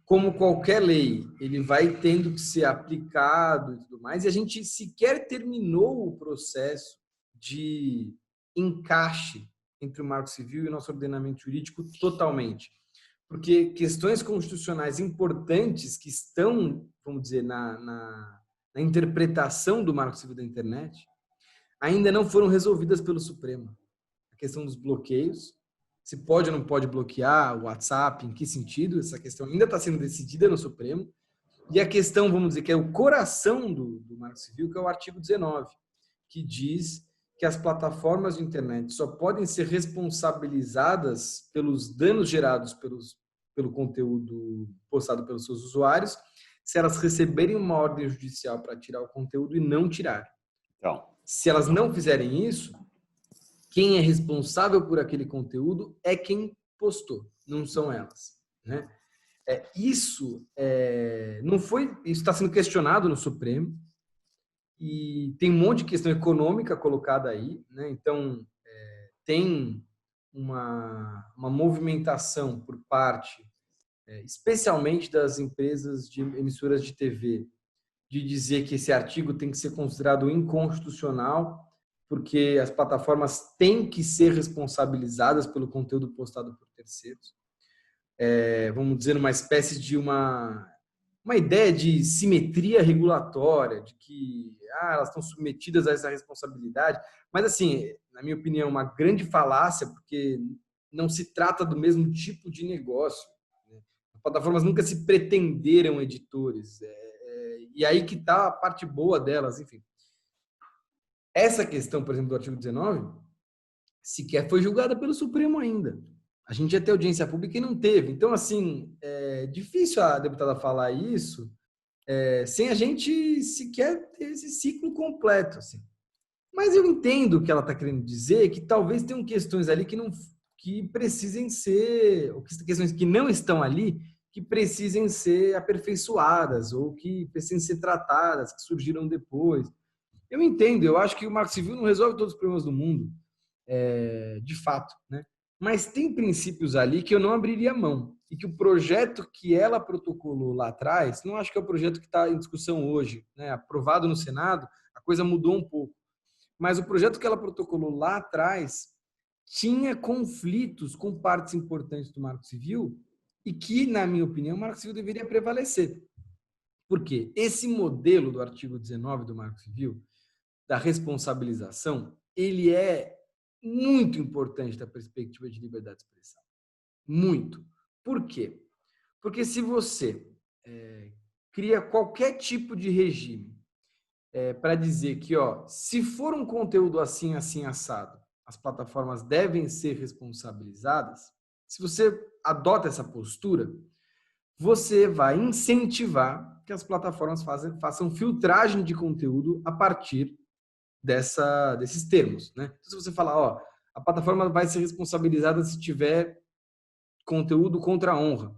Como qualquer lei, ele vai tendo que ser aplicado e tudo mais, e a gente sequer terminou o processo de encaixe entre o Marco Civil e o nosso ordenamento jurídico totalmente. Porque questões constitucionais importantes que estão, vamos dizer, na interpretação do Marco Civil da internet, ainda não foram resolvidas pelo Supremo. A questão dos bloqueios, se pode ou não pode bloquear o WhatsApp, em que sentido, essa questão ainda está sendo decidida no Supremo. E a questão, vamos dizer, que é o coração do Marco Civil, que é o artigo 19, que diz que as plataformas de internet só podem ser responsabilizadas pelos danos gerados pelo conteúdo postado pelos seus usuários, se elas receberem uma ordem judicial para tirar o conteúdo e não tirar. Então, se elas não fizerem isso, quem é responsável por aquele conteúdo é quem postou, não são elas, né? Isso está sendo questionado no Supremo e tem um monte de questão econômica colocada aí, né? Então tem uma movimentação por parte, especialmente das empresas de emissoras de TV, de dizer que esse artigo tem que ser considerado inconstitucional, porque as plataformas têm que ser responsabilizadas pelo conteúdo postado por terceiros. Vamos dizer, uma espécie de uma ideia de simetria regulatória, de que elas estão submetidas a essa responsabilidade. Mas, assim, na minha opinião, uma grande falácia, porque não se trata do mesmo tipo de negócio. As plataformas nunca se pretenderam editores. E aí que está a parte boa delas, enfim. Essa questão, por exemplo, do artigo 19, sequer foi julgada pelo Supremo ainda. A gente ia ter audiência pública e não teve. Então, assim, é difícil a deputada falar isso sem a gente sequer ter esse ciclo completo. Assim. Mas eu entendo o que ela está querendo dizer, que talvez tenham questões ali que precisem ser, ou questões que não estão ali, que precisem ser aperfeiçoadas, ou que precisem ser tratadas, que surgiram depois. Eu entendo, eu acho que o Marco Civil não resolve todos os problemas do mundo, de fato, né? Mas tem princípios ali que eu não abriria mão e que o projeto que ela protocolou lá atrás, não acho que é o projeto que está em discussão hoje, né? Aprovado no Senado, a coisa mudou um pouco. Mas o projeto que ela protocolou lá atrás tinha conflitos com partes importantes do Marco Civil e que, na minha opinião, o Marco Civil deveria prevalecer. Por quê? Esse modelo do artigo 19 do Marco Civil, da responsabilização, ele é muito importante da perspectiva de liberdade de expressão. Muito. Por quê? Porque se você cria qualquer tipo de regime para dizer que, se for um conteúdo assim, assim, assado, as plataformas devem ser responsabilizadas, se você adota essa postura, você vai incentivar que as plataformas façam filtragem de conteúdo a partir desses termos, né? Então, se você falar, a plataforma vai ser responsabilizada se tiver conteúdo contra a honra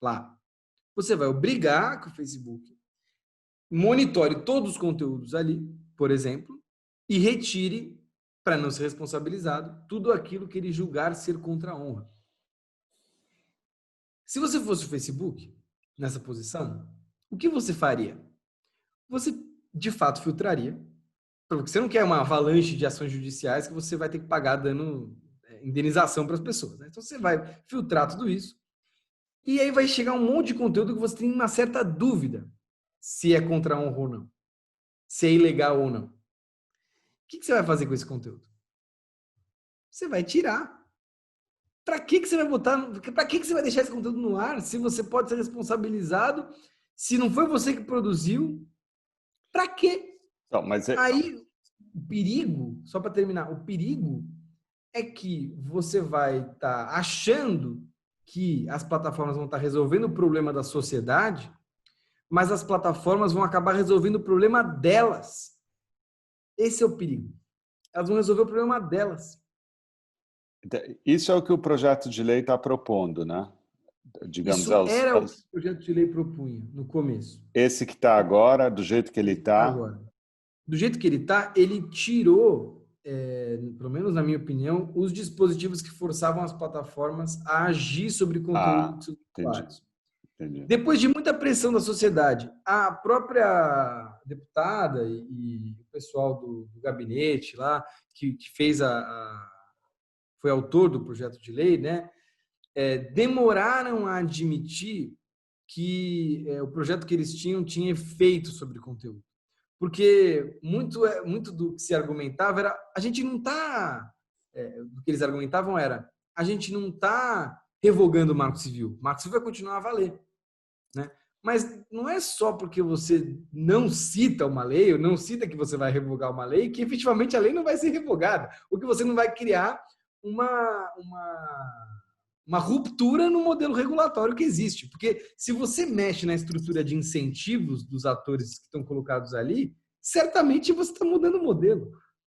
lá, você vai obrigar que o Facebook monitore todos os conteúdos ali, por exemplo, e retire, para não ser responsabilizado, tudo aquilo que ele julgar ser contra a honra. Se você fosse o Facebook, nessa posição, o que você faria? Você, de fato, filtraria, porque você não quer uma avalanche de ações judiciais que você vai ter que pagar dano indenização para as pessoas, né? Então você vai filtrar tudo isso e aí vai chegar um monte de conteúdo que você tem uma certa dúvida se é contra a honra ou não, se é ilegal ou não. O que você vai fazer com esse conteúdo? Você vai tirar. Para que você vai botar? Para que você vai deixar esse conteúdo no ar se você pode ser responsabilizado? Se não foi você que produziu, para quê? Então, mas Aí o perigo, só para terminar, o perigo é que você vai estar achando que as plataformas vão estar resolvendo o problema da sociedade, mas as plataformas vão acabar resolvendo o problema delas. Esse é o perigo. Elas vão resolver o problema delas. isso é o que o projeto de lei está propondo, né? Digamos, Isso era o que o projeto de lei propunha no começo. esse que está agora, do jeito que ele está. Agora, do jeito que ele está, ele tirou, pelo menos na minha opinião, os dispositivos que forçavam as plataformas a agir sobre conteúdo dos seus usuários. Entendi. Depois de muita pressão da sociedade, a própria deputada e o pessoal do gabinete lá, que fez foi autor do projeto de lei, né, demoraram a admitir que o projeto que eles tinha efeito sobre conteúdo. Porque muito do que se argumentava era, a gente não está, do que eles argumentavam era, a gente não está revogando o Marco Civil. O Marco Civil vai continuar a valer, né? Mas não é só porque você não cita uma lei, ou não cita que você vai revogar uma lei, que efetivamente a lei não vai ser revogada, ou que você não vai criar uma ruptura no modelo regulatório que existe. Porque se você mexe na estrutura de incentivos dos atores que estão colocados ali, certamente você está mudando o modelo,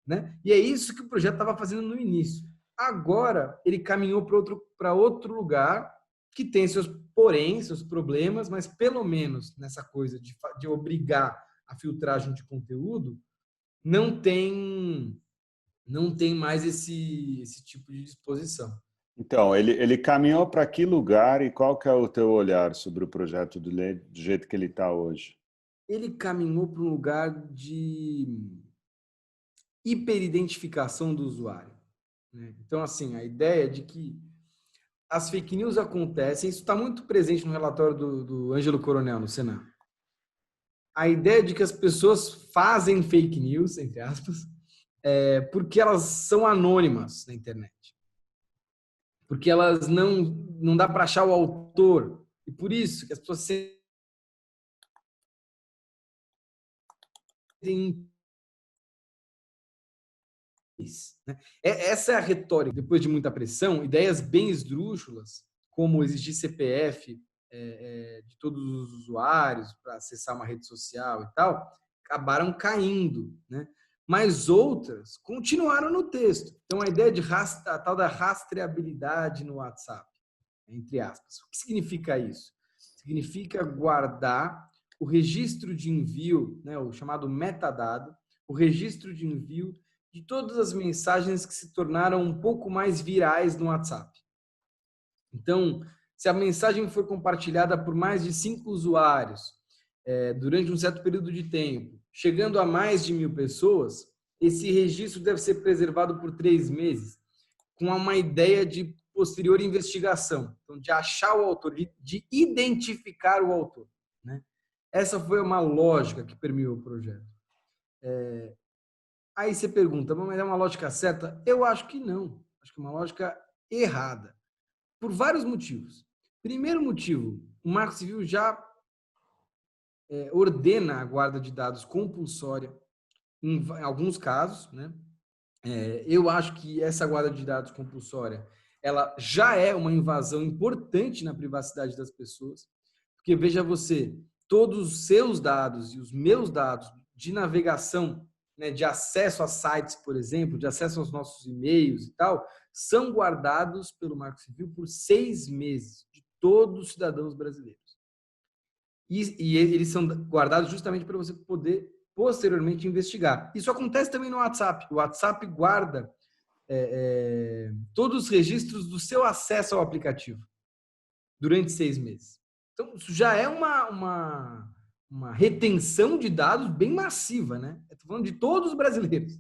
né? E é isso que o projeto estava fazendo no início. Agora, ele caminhou para outro lugar que tem seus porém, seus problemas, mas pelo menos nessa coisa de obrigar a filtragem de conteúdo, não tem mais esse tipo de disposição. Então, ele caminhou para que lugar e qual que é o teu olhar sobre o projeto de lei do jeito que ele está hoje? Ele caminhou para um lugar de hiperidentificação do usuário, né? Então, assim, a ideia de que as fake news acontecem, isso está muito presente no relatório do Ângelo Coronel, no Senado. A ideia de que as pessoas fazem fake news, entre aspas, porque elas são anônimas na internet. Porque elas não dá para achar o autor. E por isso que as pessoas sentem... né? Essa é a retórica. Depois de muita pressão, ideias bem esdrúxulas, como exigir CPF de todos os usuários para acessar uma rede social e tal, acabaram caindo, né? Mas outras continuaram no texto. Então, a ideia de a tal da rastreabilidade no WhatsApp, entre aspas. O que significa isso? Significa guardar o registro de envio, né, o chamado metadado, o registro de envio de todas as mensagens que se tornaram um pouco mais virais no WhatsApp. Então, se a mensagem for compartilhada por mais de 5 usuários durante um certo período de tempo, chegando a mais de 1.000 pessoas, esse registro deve ser preservado por 3 meses, com uma ideia de posterior investigação, então, de achar o autor, de identificar o autor, né? Essa foi uma lógica que permeou o projeto. Aí você pergunta, mas é uma lógica certa? Eu acho que não. Acho que é uma lógica errada, por vários motivos. Primeiro motivo, o Marco Civil já ordena a guarda de dados compulsória em alguns casos, né? Eu acho que essa guarda de dados compulsória, ela já é uma invasão importante na privacidade das pessoas, porque veja você, todos os seus dados e os meus dados de navegação, né, de acesso a sites, por exemplo, de acesso aos nossos e-mails e tal, são guardados pelo Marco Civil por 6 meses de todos os cidadãos brasileiros. E eles são guardados justamente para você poder posteriormente investigar. Isso acontece também no WhatsApp. O WhatsApp guarda todos os registros do seu acesso ao aplicativo durante 6 meses. Então, isso já é uma retenção de dados bem massiva, né? Estou falando de todos os brasileiros.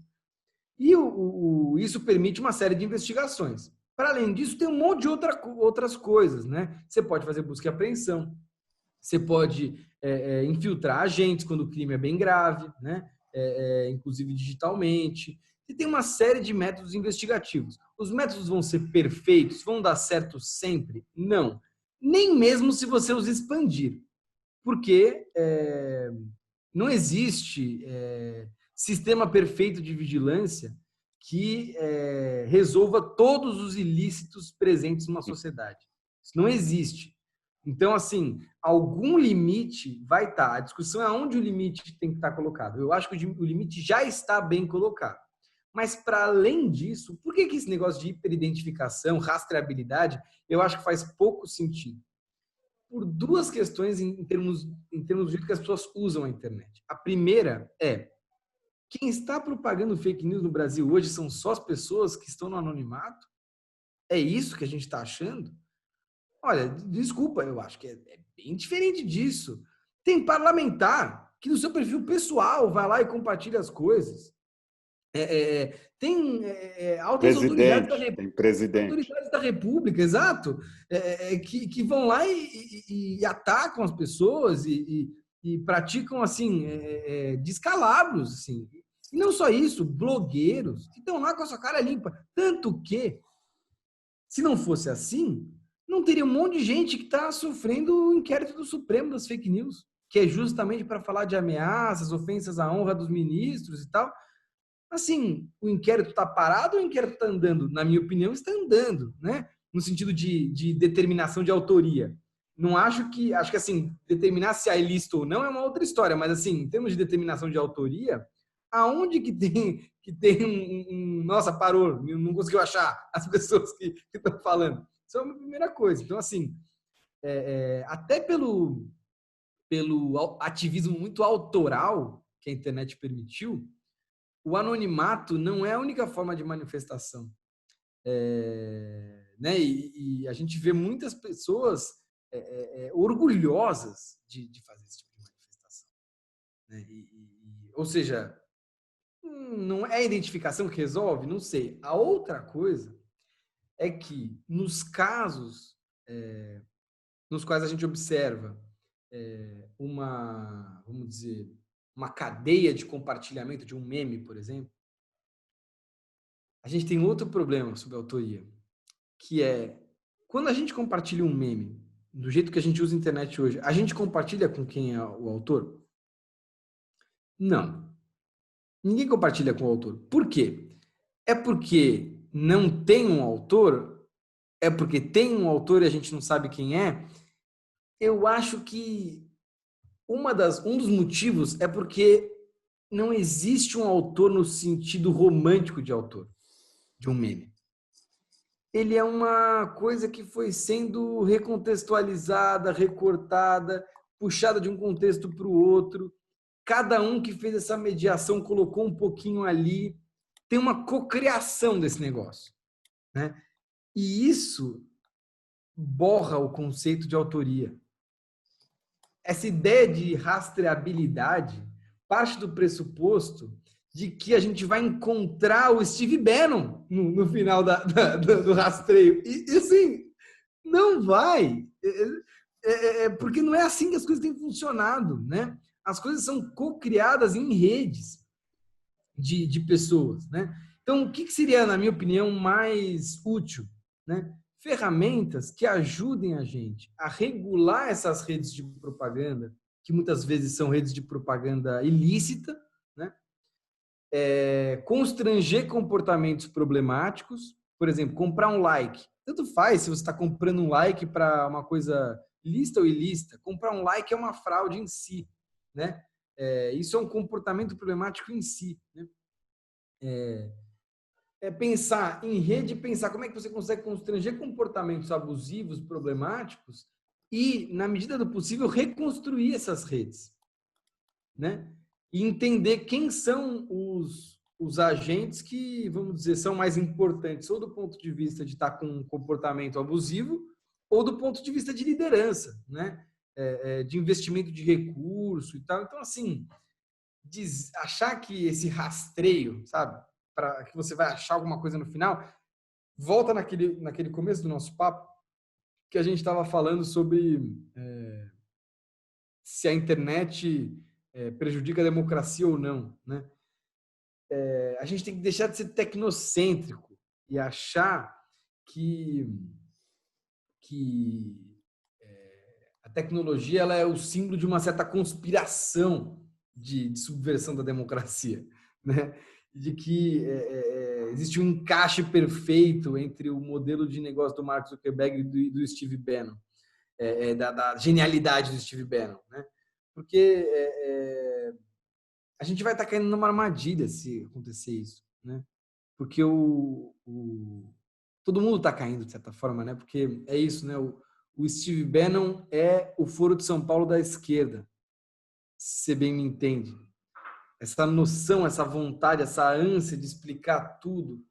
E isso permite uma série de investigações. Para além disso, tem um monte de outras coisas, né? Você pode fazer busca e apreensão, você pode infiltrar agentes quando o crime é bem grave, né? Inclusive digitalmente. E tem uma série de métodos investigativos. Os métodos vão ser perfeitos? Vão dar certo sempre? Não. Nem mesmo se você os expandir. Porque não existe sistema perfeito de vigilância que resolva todos os ilícitos presentes numa sociedade. Isso não existe. Então, assim, algum limite vai estar. A discussão é onde o limite tem que estar colocado. Eu acho que o limite já está bem colocado. Mas, para além disso, por que esse negócio de hiperidentificação, rastreabilidade, eu acho que faz pouco sentido? Por duas questões em termos do jeito que as pessoas usam a internet. A primeira é, quem está propagando fake news no Brasil hoje são só as pessoas que estão no anonimato? É isso que a gente está achando? Olha, desculpa, eu acho que é bem diferente disso. Tem parlamentar que no seu perfil pessoal vai lá e compartilha as coisas. Tem altas autoridades da República, exato, que vão lá e atacam as pessoas e praticam assim descalabros, assim. E não só isso, blogueiros que estão lá com a sua cara limpa. Tanto que, se não fosse assim, não teria um monte de gente que está sofrendo o inquérito do Supremo das fake news, que é justamente para falar de ameaças, ofensas à honra dos ministros e tal. Assim, o inquérito está parado ou o inquérito está andando? Na minha opinião, está andando, né? No sentido de determinação de autoria. Não acho que assim, determinar se é ilícito ou não é uma outra história, mas assim, em termos de determinação de autoria, aonde que tem nossa, parou, não conseguiu achar as pessoas que estão falando. Isso é uma primeira coisa. Então, assim, até pelo ativismo muito autoral que a internet permitiu, o anonimato não é a única forma de manifestação. Né? E a gente vê muitas pessoas orgulhosas de fazer esse tipo de manifestação. Né? Ou seja, não é a identificação que resolve? Não sei. A outra coisa é que nos casos nos quais a gente observa vamos dizer, uma cadeia de compartilhamento de um meme, por exemplo, a gente tem outro problema sobre a autoria, que é quando a gente compartilha um meme, do jeito que a gente usa a internet hoje, a gente compartilha com quem é o autor? Não. Ninguém compartilha com o autor. Por quê? É porque não tem um autor? É porque tem um autor e a gente não sabe quem é? Eu acho que um dos motivos é porque não existe um autor no sentido romântico de autor, de um meme. Ele é uma coisa que foi sendo recontextualizada, recortada, puxada de um contexto para o outro. Cada um que fez essa mediação colocou um pouquinho ali. Tem uma cocriação desse negócio, né? E isso borra o conceito de autoria. Essa ideia de rastreabilidade parte do pressuposto de que a gente vai encontrar o Steve Bannon no final do rastreio. E assim, não vai. Porque não é assim que as coisas têm funcionado, né? As coisas são co-criadas em redes de pessoas, né? Então, o que seria, na minha opinião, mais útil, né? Ferramentas que ajudem a gente a regular essas redes de propaganda, que muitas vezes são redes de propaganda ilícita, né? Constranger comportamentos problemáticos, por exemplo, comprar um like. Tanto faz se você está comprando um like para uma coisa lícita ou ilícita. Comprar um like é uma fraude em si, né? Isso é um comportamento problemático em si, né? Pensar em rede, pensar como é que você consegue constranger comportamentos abusivos, problemáticos e, na medida do possível, reconstruir essas redes, né? E entender quem são os agentes que, vamos dizer, são mais importantes, ou do ponto de vista de estar com um comportamento abusivo, ou do ponto de vista de liderança, né? De investimento de recurso e tal. Então, assim, achar que esse rastreio, sabe? para que você vai achar alguma coisa no final, volta naquele começo do nosso papo que a gente estava falando sobre se a internet prejudica a democracia ou não, né? A gente tem que deixar de ser tecnocêntrico e achar que a tecnologia ela é o símbolo de uma certa conspiração de subversão da democracia, né? De que existe um encaixe perfeito entre o modelo de negócio do Mark Zuckerberg e do Steve Bannon, da genialidade do Steve Bannon, né? Porque a gente vai estar caindo numa armadilha se acontecer isso, né? Porque todo mundo está caindo de certa forma, né? Porque é isso, né? O Steve Bannon é o Foro de São Paulo da esquerda, se você bem me entende. Essa noção, essa vontade, essa ânsia de explicar tudo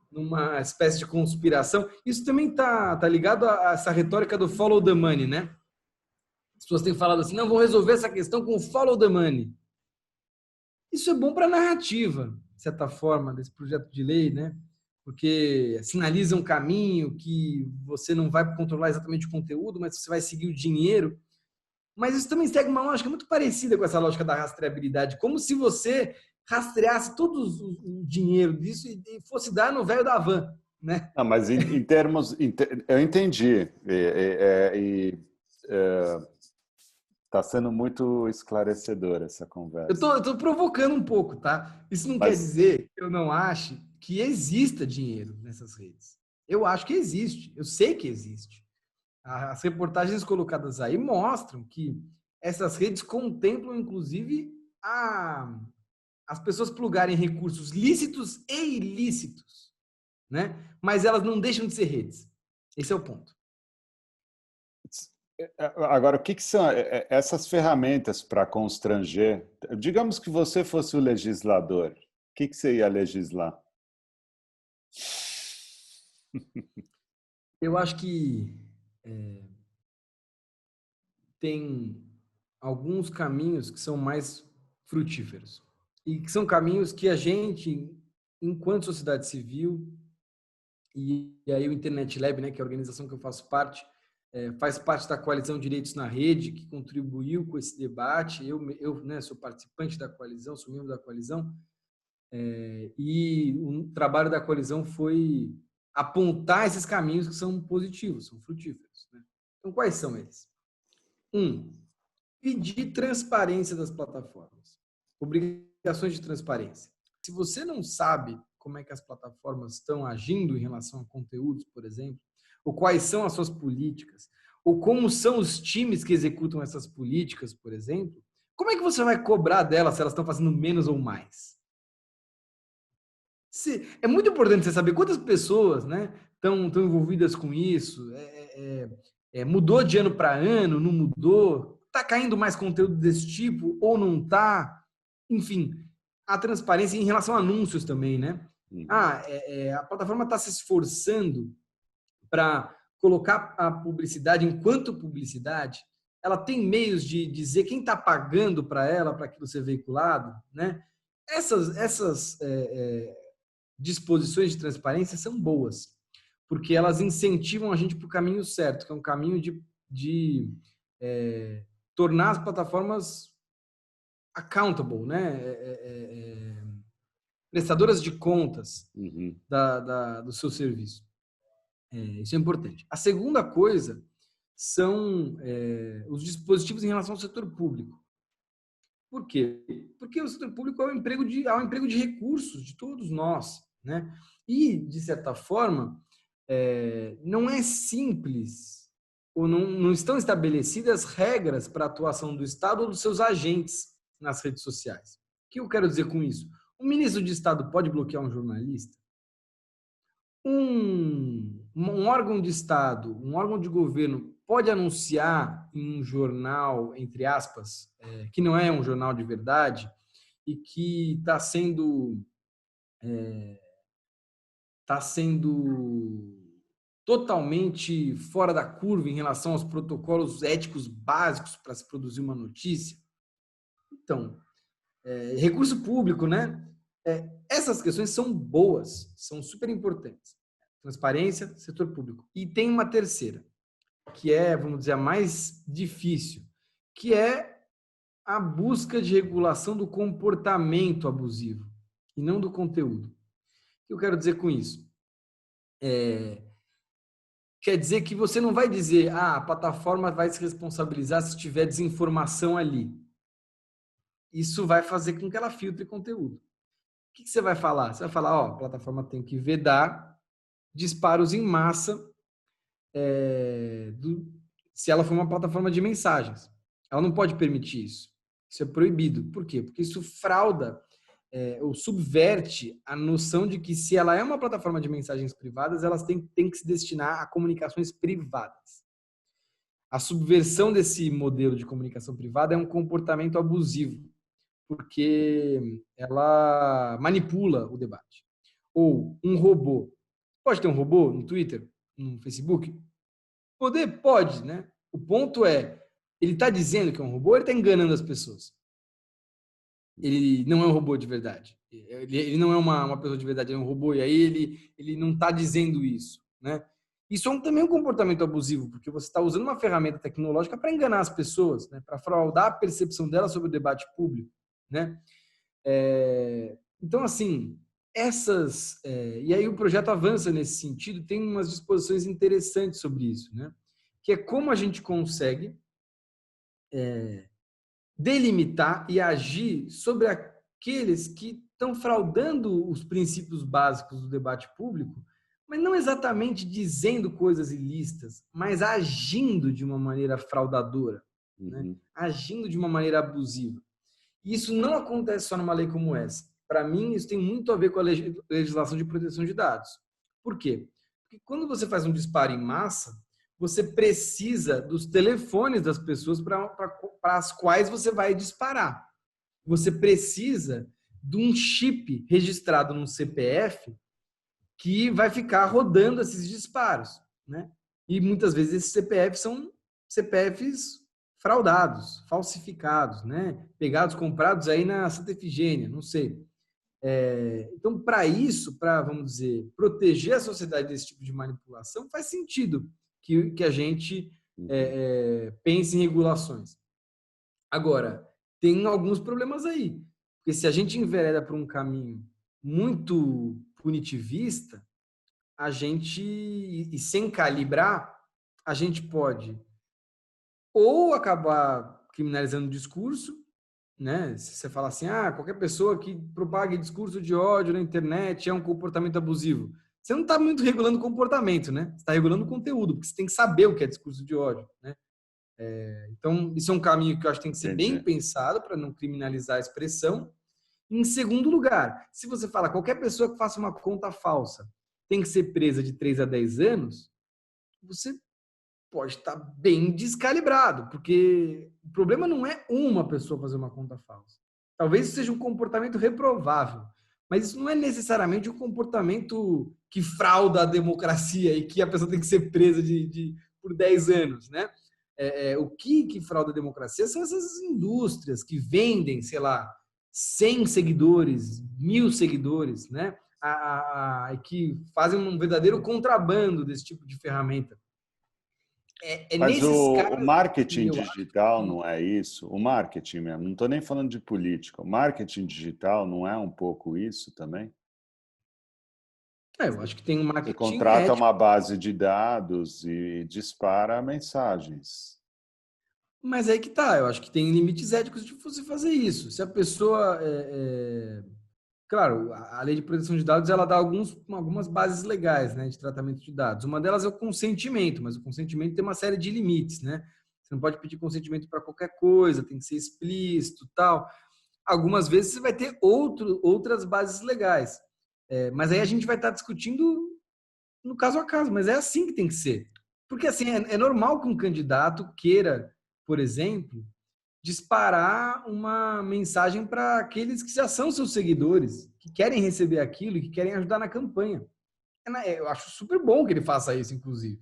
numa espécie de conspiração, isso também tá ligado a essa retórica do follow the money, né? As pessoas têm falado assim, não, vou resolver essa questão com follow the money. Isso é bom para a narrativa, de certa forma, desse projeto de lei, né? Porque sinaliza um caminho que você não vai controlar exatamente o conteúdo, mas você vai seguir o dinheiro. Mas isso também segue uma lógica muito parecida com essa lógica da rastreabilidade, como se você rastreasse todo o dinheiro disso e fosse dar no velho da van, né? Não, mas em termos... Eu entendi. Está sendo muito esclarecedora essa conversa. Eu tô provocando um pouco, tá? Isso não quer dizer que eu não ache que exista dinheiro nessas redes. Eu acho que existe. Eu sei que existe. As reportagens colocadas aí mostram que essas redes contemplam, inclusive, as pessoas plugarem recursos lícitos e ilícitos, né? Mas elas não deixam de ser redes. Esse é o ponto. Agora, o que são essas ferramentas para constranger? Digamos que você fosse o legislador. O que você ia legislar? Eu acho que tem alguns caminhos que são mais frutíferos e que são caminhos que a gente, enquanto sociedade civil, e aí o Internet Lab, né, que é a organização que eu faço parte, faz parte da Coalizão Direitos na Rede, que contribuiu com esse debate. Eu né, sou participante da coalizão, sou membro da coalizão, e o trabalho da coalizão foi apontar esses caminhos que são positivos, são frutíferos, né? Então, quais são eles? Pedir transparência das plataformas. Obrigações de transparência. Se você não sabe como é que as plataformas estão agindo em relação a conteúdos, por exemplo, ou quais são as suas políticas, ou como são os times que executam essas políticas, por exemplo, como é que você vai cobrar delas se elas estão fazendo menos ou mais? É muito importante você saber quantas pessoas, né, estão envolvidas com isso, mudou de ano para ano, não mudou, está caindo mais conteúdo desse tipo ou não está? Enfim, a transparência em relação a anúncios também, né? A plataforma está se esforçando para colocar a publicidade enquanto publicidade, ela tem meios de dizer quem está pagando para ela, para aquilo ser veiculado, né? Essas disposições de transparência são boas, porque elas incentivam a gente para o caminho certo, que é um caminho de tornar as plataformas accountable, né? Prestadoras de contas do seu serviço. Isso é importante. A segunda coisa são os dispositivos em relação ao setor público. Por quê? Porque o setor público é um emprego de recursos de todos nós, né? E, de certa forma, não é simples ou não estão estabelecidas regras para a atuação do Estado ou dos seus agentes nas redes sociais. O que eu quero dizer com isso? O ministro de Estado pode bloquear um jornalista? Um órgão de Estado, um órgão de governo pode anunciar em um jornal, entre aspas, que não é um jornal de verdade e que está sendo totalmente fora da curva em relação aos protocolos éticos básicos para se produzir uma notícia? Então, recurso público, né? Essas questões são boas, são super importantes. Transparência, setor público. E tem uma terceira, que é, vamos dizer, a mais difícil, que é a busca de regulação do comportamento abusivo e não do conteúdo. O que eu quero dizer com isso? Quer dizer que você não vai dizer, a plataforma vai se responsabilizar se tiver desinformação ali. Isso vai fazer com que ela filtre conteúdo. O que você vai falar? Você vai falar, a plataforma tem que vedar disparos em massa se ela for uma plataforma de mensagens. Ela não pode permitir isso. Isso é proibido. Por quê? Porque isso frauda ou subverte a noção de que se ela é uma plataforma de mensagens privadas, elas têm que se destinar a comunicações privadas. A subversão desse modelo de comunicação privada é um comportamento abusivo, porque ela manipula o debate. Ou um robô. Pode ter um robô no Twitter, no Facebook? Pode, né? O ponto é, ele está dizendo que é um robô ou ele está enganando as pessoas? Ele não é um robô de verdade. Ele não é uma pessoa de verdade, ele é um robô, e aí ele não está dizendo isso, né? Isso também um comportamento abusivo, porque você está usando uma ferramenta tecnológica para enganar as pessoas, né? Para fraudar a percepção delas sobre o debate público, né? Então, assim, e aí o projeto avança nesse sentido, tem umas disposições interessantes sobre isso, né? Que é como a gente consegue delimitar e agir sobre aqueles que estão fraudando os princípios básicos do debate público, mas não exatamente dizendo coisas ilícitas, mas agindo de uma maneira fraudadora, né? Agindo de uma maneira abusiva. E isso não acontece só numa lei como essa. Para mim, isso tem muito a ver com a legislação de proteção de dados. Por quê? Porque quando você faz um disparo em massa, você precisa dos telefones das pessoas para as quais você vai disparar. Você precisa de um chip registrado num CPF que vai ficar rodando esses disparos, né? E muitas vezes esses CPFs são CPFs fraudados, falsificados, né? Pegados, comprados aí na Santa Efigênia, não sei. Então, para isso, para, vamos dizer, proteger a sociedade desse tipo de manipulação, faz sentido que a gente pense em regulações. Agora, tem alguns problemas aí, porque se a gente envereda por um caminho muito punitivista, e sem calibrar, a gente pode ou acabar criminalizando o discurso, né? Se você fala assim, qualquer pessoa que propague discurso de ódio na internet é um comportamento abusivo. Você não está muito regulando o comportamento, né? Você está regulando o conteúdo, porque você tem que saber o que é discurso de ódio, né? Então, isso é um caminho que eu acho que tem que ser bem pensado para não criminalizar a expressão. Em segundo lugar, se você fala qualquer pessoa que faça uma conta falsa tem que ser presa de 3 a 10 anos, você pode estar bem descalibrado, porque o problema não é uma pessoa fazer uma conta falsa. Talvez isso seja um comportamento reprovável, mas isso não é necessariamente um comportamento que frauda a democracia e que a pessoa tem que ser presa por 10 anos, né? O que frauda a democracia são essas indústrias que vendem, sei lá, 100 seguidores, 1000 seguidores, né? Que fazem um verdadeiro contrabando desse tipo de ferramenta. Mas o marketing digital não é isso? O marketing mesmo, não estou nem falando de política. O marketing digital não é um pouco isso também? Eu acho que tem um marketing Você contrata ético. uma base de dados e dispara mensagens. Mas aí que tá, eu acho que tem limites éticos de você fazer isso. Se a pessoa... Claro, a lei de proteção de dados ela dá algumas bases legais, né, de tratamento de dados. Uma delas é o consentimento, mas o consentimento tem uma série de limites, né? Você não pode pedir consentimento para qualquer coisa, tem que ser explícito, tal. Algumas vezes você vai ter outras bases legais, mas aí a gente vai estar discutindo no caso a caso. Mas é assim que tem que ser, porque assim é normal que um candidato queira, por exemplo, disparar uma mensagem para aqueles que já são seus seguidores, que querem receber aquilo e que querem ajudar na campanha. Eu acho super bom que ele faça isso, inclusive.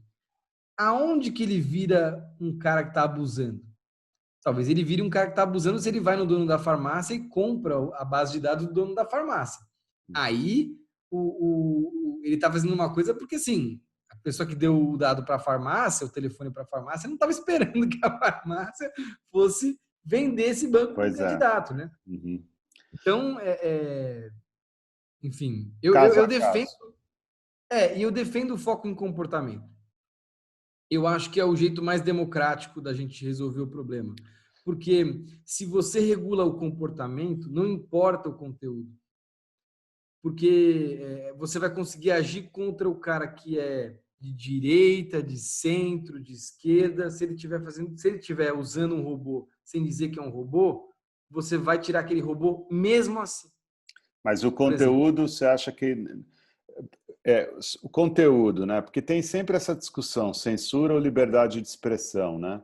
Aonde que ele vira um cara que está abusando? Talvez ele vire um cara que está abusando se ele vai no dono da farmácia e compra a base de dados do dono da farmácia. Aí ele está fazendo uma coisa porque, assim, a pessoa que deu o dado para a farmácia, o telefone para a farmácia, não estava esperando que a farmácia fosse vender esse banco para o candidato, né? Uhum. Então, enfim, eu defendo... E eu defendo o foco em comportamento. Eu acho que é o jeito mais democrático da gente resolver o problema. Porque se você regula o comportamento, não importa o conteúdo. Porque você vai conseguir agir contra o cara que é de direita, de centro, de esquerda. Se ele estiver usando um robô sem dizer que é um robô, você vai tirar aquele robô mesmo assim. Mas o conteúdo, você acha que... o conteúdo, né? Porque tem sempre essa discussão, censura ou liberdade de expressão, né?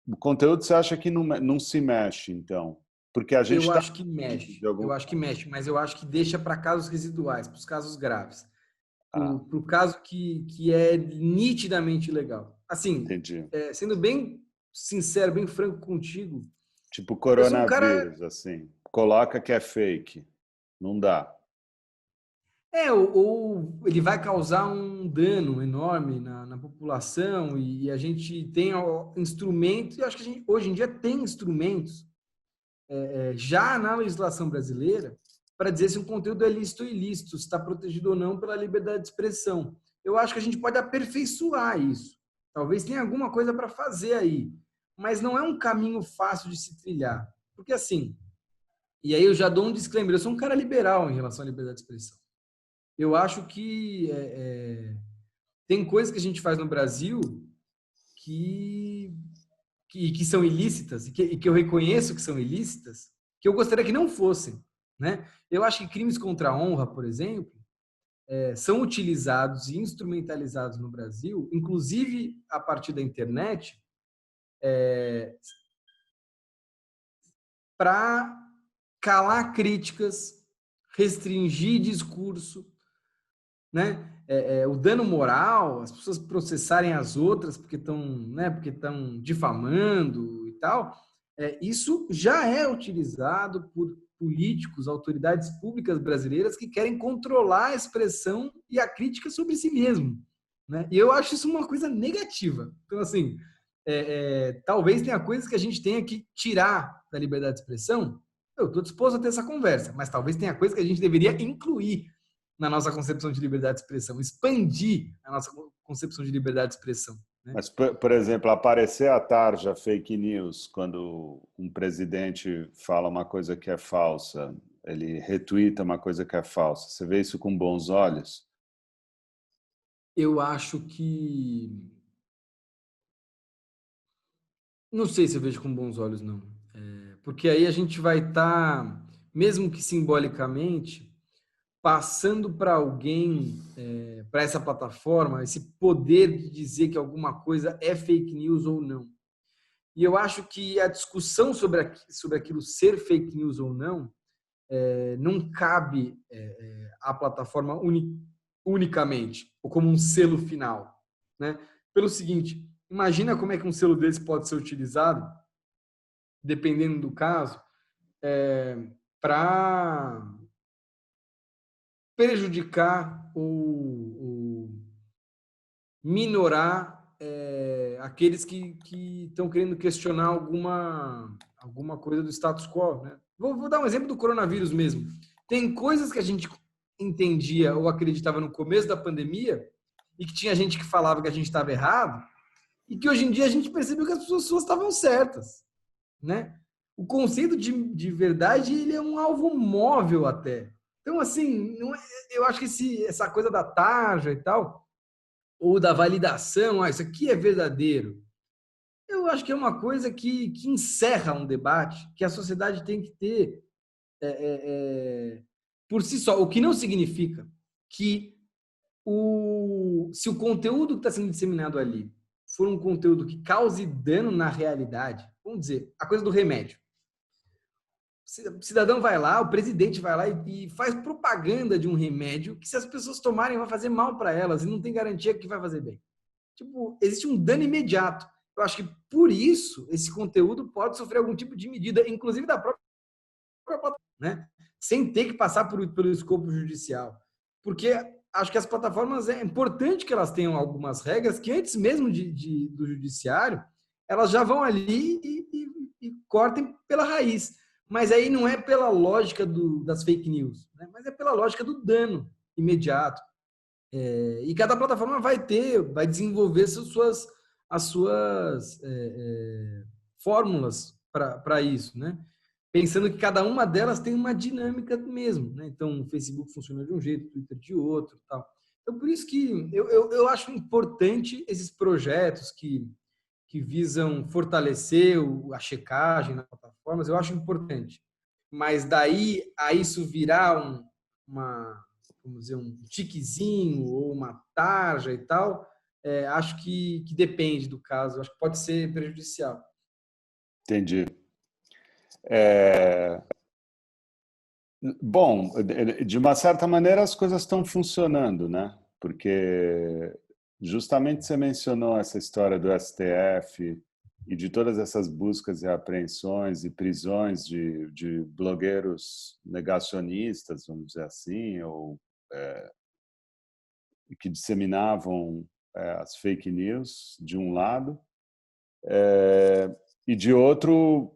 O conteúdo, você acha que não se mexe, então? Porque a gente eu acho que mexe. Eu acho que mexe, mas eu acho que deixa para casos residuais, para os casos graves. Para o caso que é nitidamente ilegal. Assim, sendo bem sincero, bem franco contigo... Tipo coronavírus, assim. Coloca que é fake. Não dá. Ou ele vai causar um dano enorme na população e a gente tem instrumentos, e acho que a gente, hoje em dia tem instrumentos já na legislação brasileira para dizer se um conteúdo é lícito ou ilícito, se está protegido ou não pela liberdade de expressão. Eu acho que a gente pode aperfeiçoar isso. Talvez tenha alguma coisa para fazer aí, mas não é um caminho fácil de se trilhar. Porque assim, e aí eu já dou um disclaimer, eu sou um cara liberal em relação à liberdade de expressão. Eu acho que tem coisas que a gente faz no Brasil que são ilícitas e que eu reconheço que são ilícitas, que eu gostaria que não fossem, né? Eu acho que crimes contra a honra, por exemplo, são utilizados e instrumentalizados no Brasil, inclusive a partir da internet, para calar críticas, restringir discurso, né? O dano moral, as pessoas processarem as outras porque estão difamando e tal, isso já é utilizado por políticos, autoridades públicas brasileiras que querem controlar a expressão e a crítica sobre si mesmo, né? E eu acho isso uma coisa negativa. Então, assim, talvez tenha coisas que a gente tenha que tirar da liberdade de expressão. Eu estou disposto a ter essa conversa, mas talvez tenha coisas que a gente deveria incluir na nossa concepção de liberdade de expressão, expandir a nossa concepção de liberdade de expressão. Né? Mas, por exemplo, aparecer à tarja fake news quando um presidente fala uma coisa que é falsa, ele retuita uma coisa que é falsa. Você vê isso com bons olhos? Eu acho que... Não sei se eu vejo com bons olhos, não. Porque aí a gente vai estar, mesmo que simbolicamente, passando para alguém, para essa plataforma, esse poder de dizer que alguma coisa é fake news ou não. E eu acho que a discussão sobre aquilo ser fake news ou não não cabe à plataforma unicamente, ou como um selo final. Né? Pelo seguinte, imagina como é que um selo desse pode ser utilizado, dependendo do caso, para prejudicar ou minorar aqueles que estão querendo questionar alguma coisa do status quo. Né? Vou dar um exemplo do coronavírus mesmo. Tem coisas que a gente entendia ou acreditava no começo da pandemia e que tinha gente que falava que a gente estava errado e que hoje em dia a gente percebeu que as pessoas estavam certas. Né? O conceito de verdade ele é um alvo móvel até. Então, assim, eu acho que essa coisa da tarja e tal, ou da validação, isso aqui é verdadeiro, eu acho que é uma coisa que encerra um debate que a sociedade tem que ter por si só, o que não significa que se o conteúdo que está sendo disseminado ali for um conteúdo que cause dano na realidade, vamos dizer, a coisa do remédio. O cidadão vai lá, o presidente vai lá e faz propaganda de um remédio que, se as pessoas tomarem, vai fazer mal para elas e não tem garantia que vai fazer bem. Tipo, existe um dano imediato. Eu acho que, por isso, esse conteúdo pode sofrer algum tipo de medida, inclusive da própria plataforma. Né? sem ter que passar pelo escopo judicial. Porque acho que as plataformas, é importante que elas tenham algumas regras que antes mesmo do judiciário, elas já vão ali e cortem pela raiz. Mas aí não é pela lógica das fake news, né? Mas é pela lógica do dano imediato. E cada plataforma vai desenvolver as suas fórmulas para isso, né? Pensando que cada uma delas tem uma dinâmica mesmo, né? Então, o Facebook funciona de um jeito, o Twitter de outro, tal. Então, por isso que eu acho importante esses projetos que visam fortalecer a checagem nas plataformas, eu acho importante. Mas daí a isso virar vamos dizer, um tiquezinho ou uma tarja e tal, acho que depende do caso, acho que pode ser prejudicial. Entendi. Bom, de uma certa maneira as coisas estão funcionando, né? Porque justamente você mencionou essa história do STF e de todas essas buscas e apreensões e prisões de blogueiros negacionistas, vamos dizer assim, ou que disseminavam as fake news, de um lado, e de outro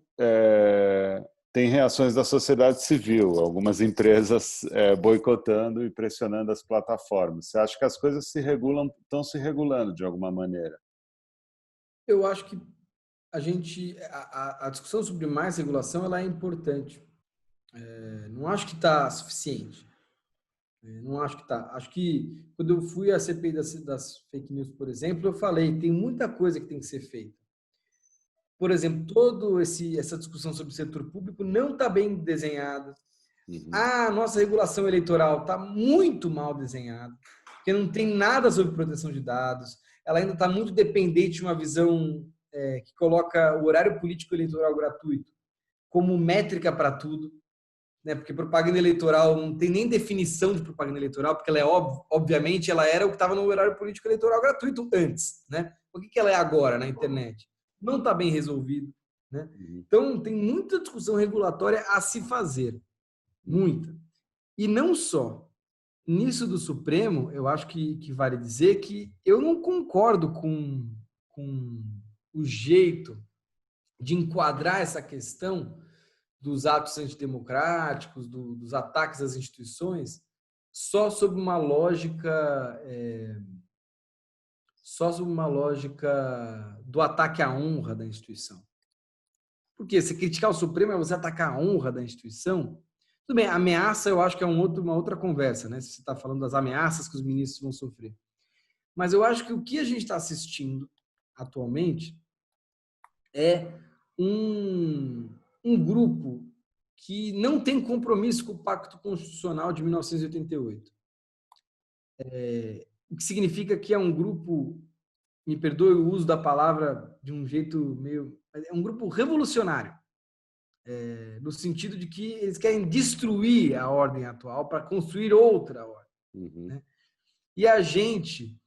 tem reações da sociedade civil, algumas empresas boicotando e pressionando as plataformas. Você acha que as coisas estão se regulando de alguma maneira? Eu acho que a discussão sobre mais regulação ela é importante. Não acho que está suficiente. Não acho que está. Acho que quando eu fui à CPI das fake news, por exemplo, eu falei, tem muita coisa que tem que ser feita. Por exemplo, essa discussão sobre o setor público não está bem desenhada. Uhum. A nossa regulação eleitoral está muito mal desenhada, porque não tem nada sobre proteção de dados. Ela ainda está muito dependente de uma visão que coloca o horário político eleitoral gratuito como métrica para tudo, né? Porque propaganda eleitoral não tem nem definição de propaganda eleitoral, porque ela obviamente ela era o que estava no horário político eleitoral gratuito antes, né? O que ela é agora na internet? Não está bem resolvido, né? Então tem muita discussão regulatória a se fazer, muita. E não só nisso do Supremo, eu acho que vale dizer que eu não concordo com o jeito de enquadrar essa questão dos atos antidemocráticos, dos ataques às instituições, só sob uma lógica do ataque à honra da instituição. Porque se criticar o Supremo é você atacar a honra da instituição. Tudo bem, ameaça eu acho que é uma outra conversa, né? Se você está falando das ameaças que os ministros vão sofrer. Mas eu acho que o que a gente está assistindo atualmente é um grupo que não tem compromisso com o Pacto Constitucional de 1988. O que significa que é um grupo, me perdoe o uso da palavra de um jeito meio... É um grupo revolucionário, no sentido de que eles querem destruir a ordem atual para construir outra ordem. Uhum. Né? E a gente,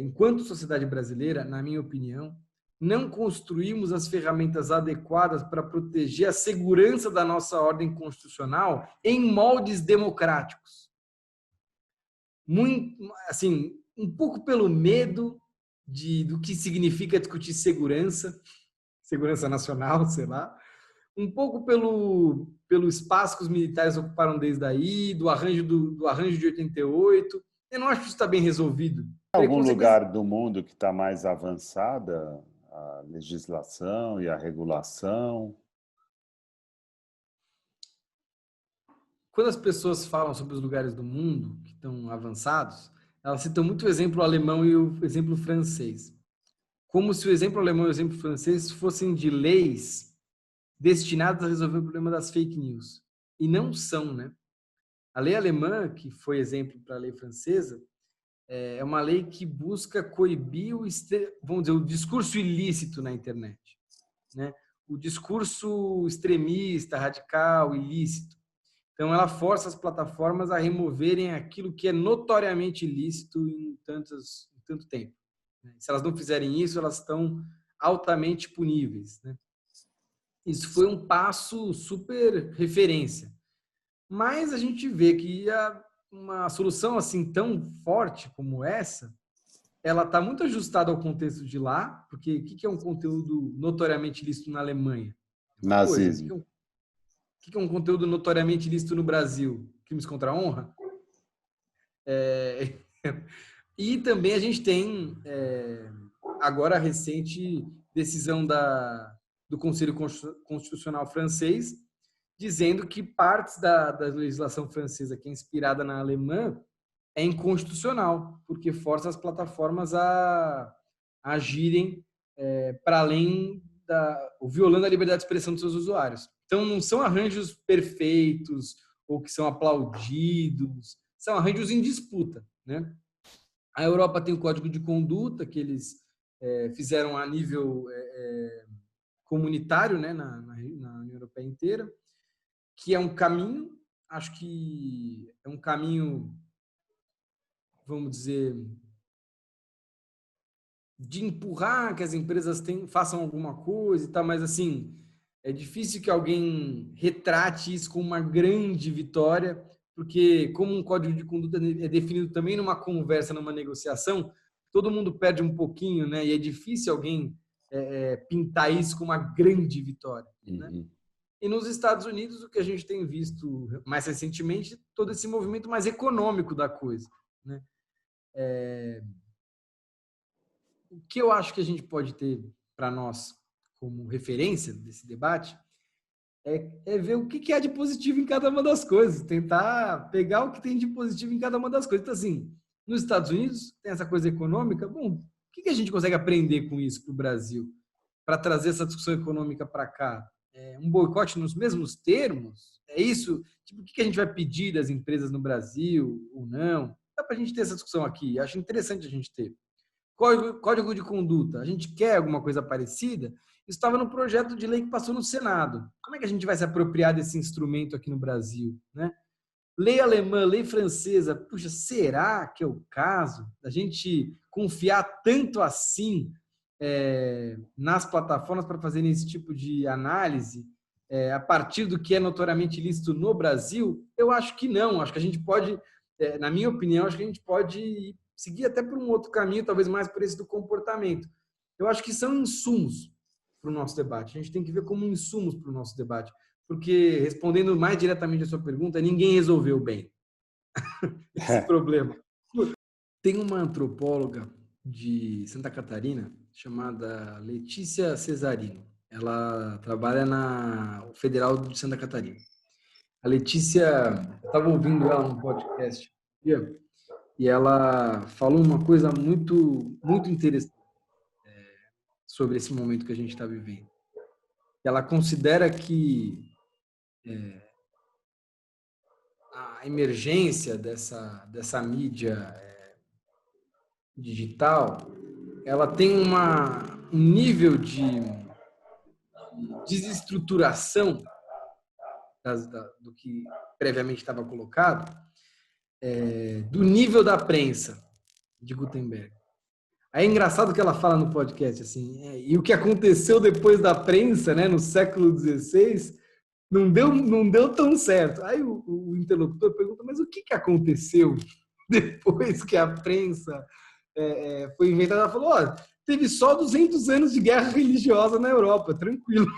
enquanto sociedade brasileira, na minha opinião, não construímos as ferramentas adequadas para proteger a segurança da nossa ordem constitucional em moldes democráticos. Muito, assim, um pouco pelo medo do que significa discutir segurança nacional, sei lá, um pouco pelo espaço que os militares ocuparam desde aí, do arranjo de 88. Eu não acho que isso está bem resolvido. Algum lugar do mundo que está mais avançada a legislação e a regulação? Quando as pessoas falam sobre os lugares do mundo que estão avançados, elas citam muito o exemplo alemão e o exemplo francês. Como se o exemplo alemão e o exemplo francês fossem de leis destinadas a resolver o problema das fake news. E não são, né? A lei alemã, que foi exemplo para a lei francesa, é uma lei que busca coibir vamos dizer, o discurso ilícito na internet, né? O discurso extremista, radical, ilícito. Então, ela força as plataformas a removerem aquilo que é notoriamente ilícito em tanto tempo. Se elas não fizerem isso, elas estão altamente puníveis, né? Isso foi um passo super referência. Mas a gente vê que uma solução assim tão forte como essa, ela está muito ajustada ao contexto de lá, porque o que é um conteúdo notoriamente lícito na Alemanha? É uma coisa. Nazismo. O que é um conteúdo notoriamente lícito no Brasil? Crimes contra a honra? E também a gente tem agora a recente decisão do Conselho Constitucional francês, dizendo que partes da legislação francesa, que é inspirada na alemã, é inconstitucional, porque força as plataformas a agirem para além violando a liberdade de expressão dos seus usuários. Então, não são arranjos perfeitos ou que são aplaudidos, são arranjos em disputa, né? A Europa tem o Código de Conduta, que eles fizeram a nível comunitário, né, na União Europeia inteira, que é um caminho, acho que é um caminho, vamos dizer, de empurrar que as empresas façam alguma coisa e tal, mas assim, é difícil que alguém retrate isso como uma grande vitória, porque como um código de conduta é definido também numa conversa, numa negociação, todo mundo perde um pouquinho, né? E é difícil alguém pintar isso como uma grande vitória, né? E nos Estados Unidos, o que a gente tem visto mais recentemente, todo esse movimento mais econômico da coisa, né? O que eu acho que a gente pode ter para nós como referência desse debate é ver o que há de positivo em cada uma das coisas, tentar pegar o que tem de positivo em cada uma das coisas. Então, assim, nos Estados Unidos tem essa coisa econômica, bom, o que a gente consegue aprender com isso para o Brasil, para trazer essa discussão econômica para cá? Um boicote nos mesmos termos? É isso? Tipo, o que a gente vai pedir das empresas no Brasil ou não? Dá para a gente ter essa discussão aqui. Acho interessante a gente ter. Código de conduta. A gente quer alguma coisa parecida? Isso estava no projeto de lei que passou no Senado. Como é que a gente vai se apropriar desse instrumento aqui no Brasil, né? Lei alemã, lei francesa. Puxa, será que é o caso da gente confiar tanto assim nas plataformas para fazerem esse tipo de análise a partir do que é notoriamente ilícito no Brasil? Eu acho que não. Acho que a gente pode, na minha opinião, acho que a gente pode seguir até por um outro caminho, talvez mais por esse do comportamento. Eu acho que são insumos para o nosso debate. A gente tem que ver como insumos para o nosso debate. Porque, respondendo mais diretamente a sua pergunta, ninguém resolveu bem esse problema. Tem uma antropóloga de Santa Catarina chamada Letícia Cesarino. Ela trabalha na Federal de Santa Catarina. A Letícia, eu estava ouvindo ela no podcast e ela falou uma coisa muito, muito interessante sobre esse momento que a gente está vivendo. Ela considera que a emergência dessa mídia digital, ela tem um nível de desestruturação do que previamente estava colocado, do nível da prensa de Gutenberg. Aí é engraçado que ela fala no podcast assim, e o que aconteceu depois da prensa, né, no século XVI, não deu tão certo. Aí o interlocutor pergunta, mas o que aconteceu depois que a prensa foi inventada? Ela falou, teve só 200 anos de guerra religiosa na Europa, tranquilo.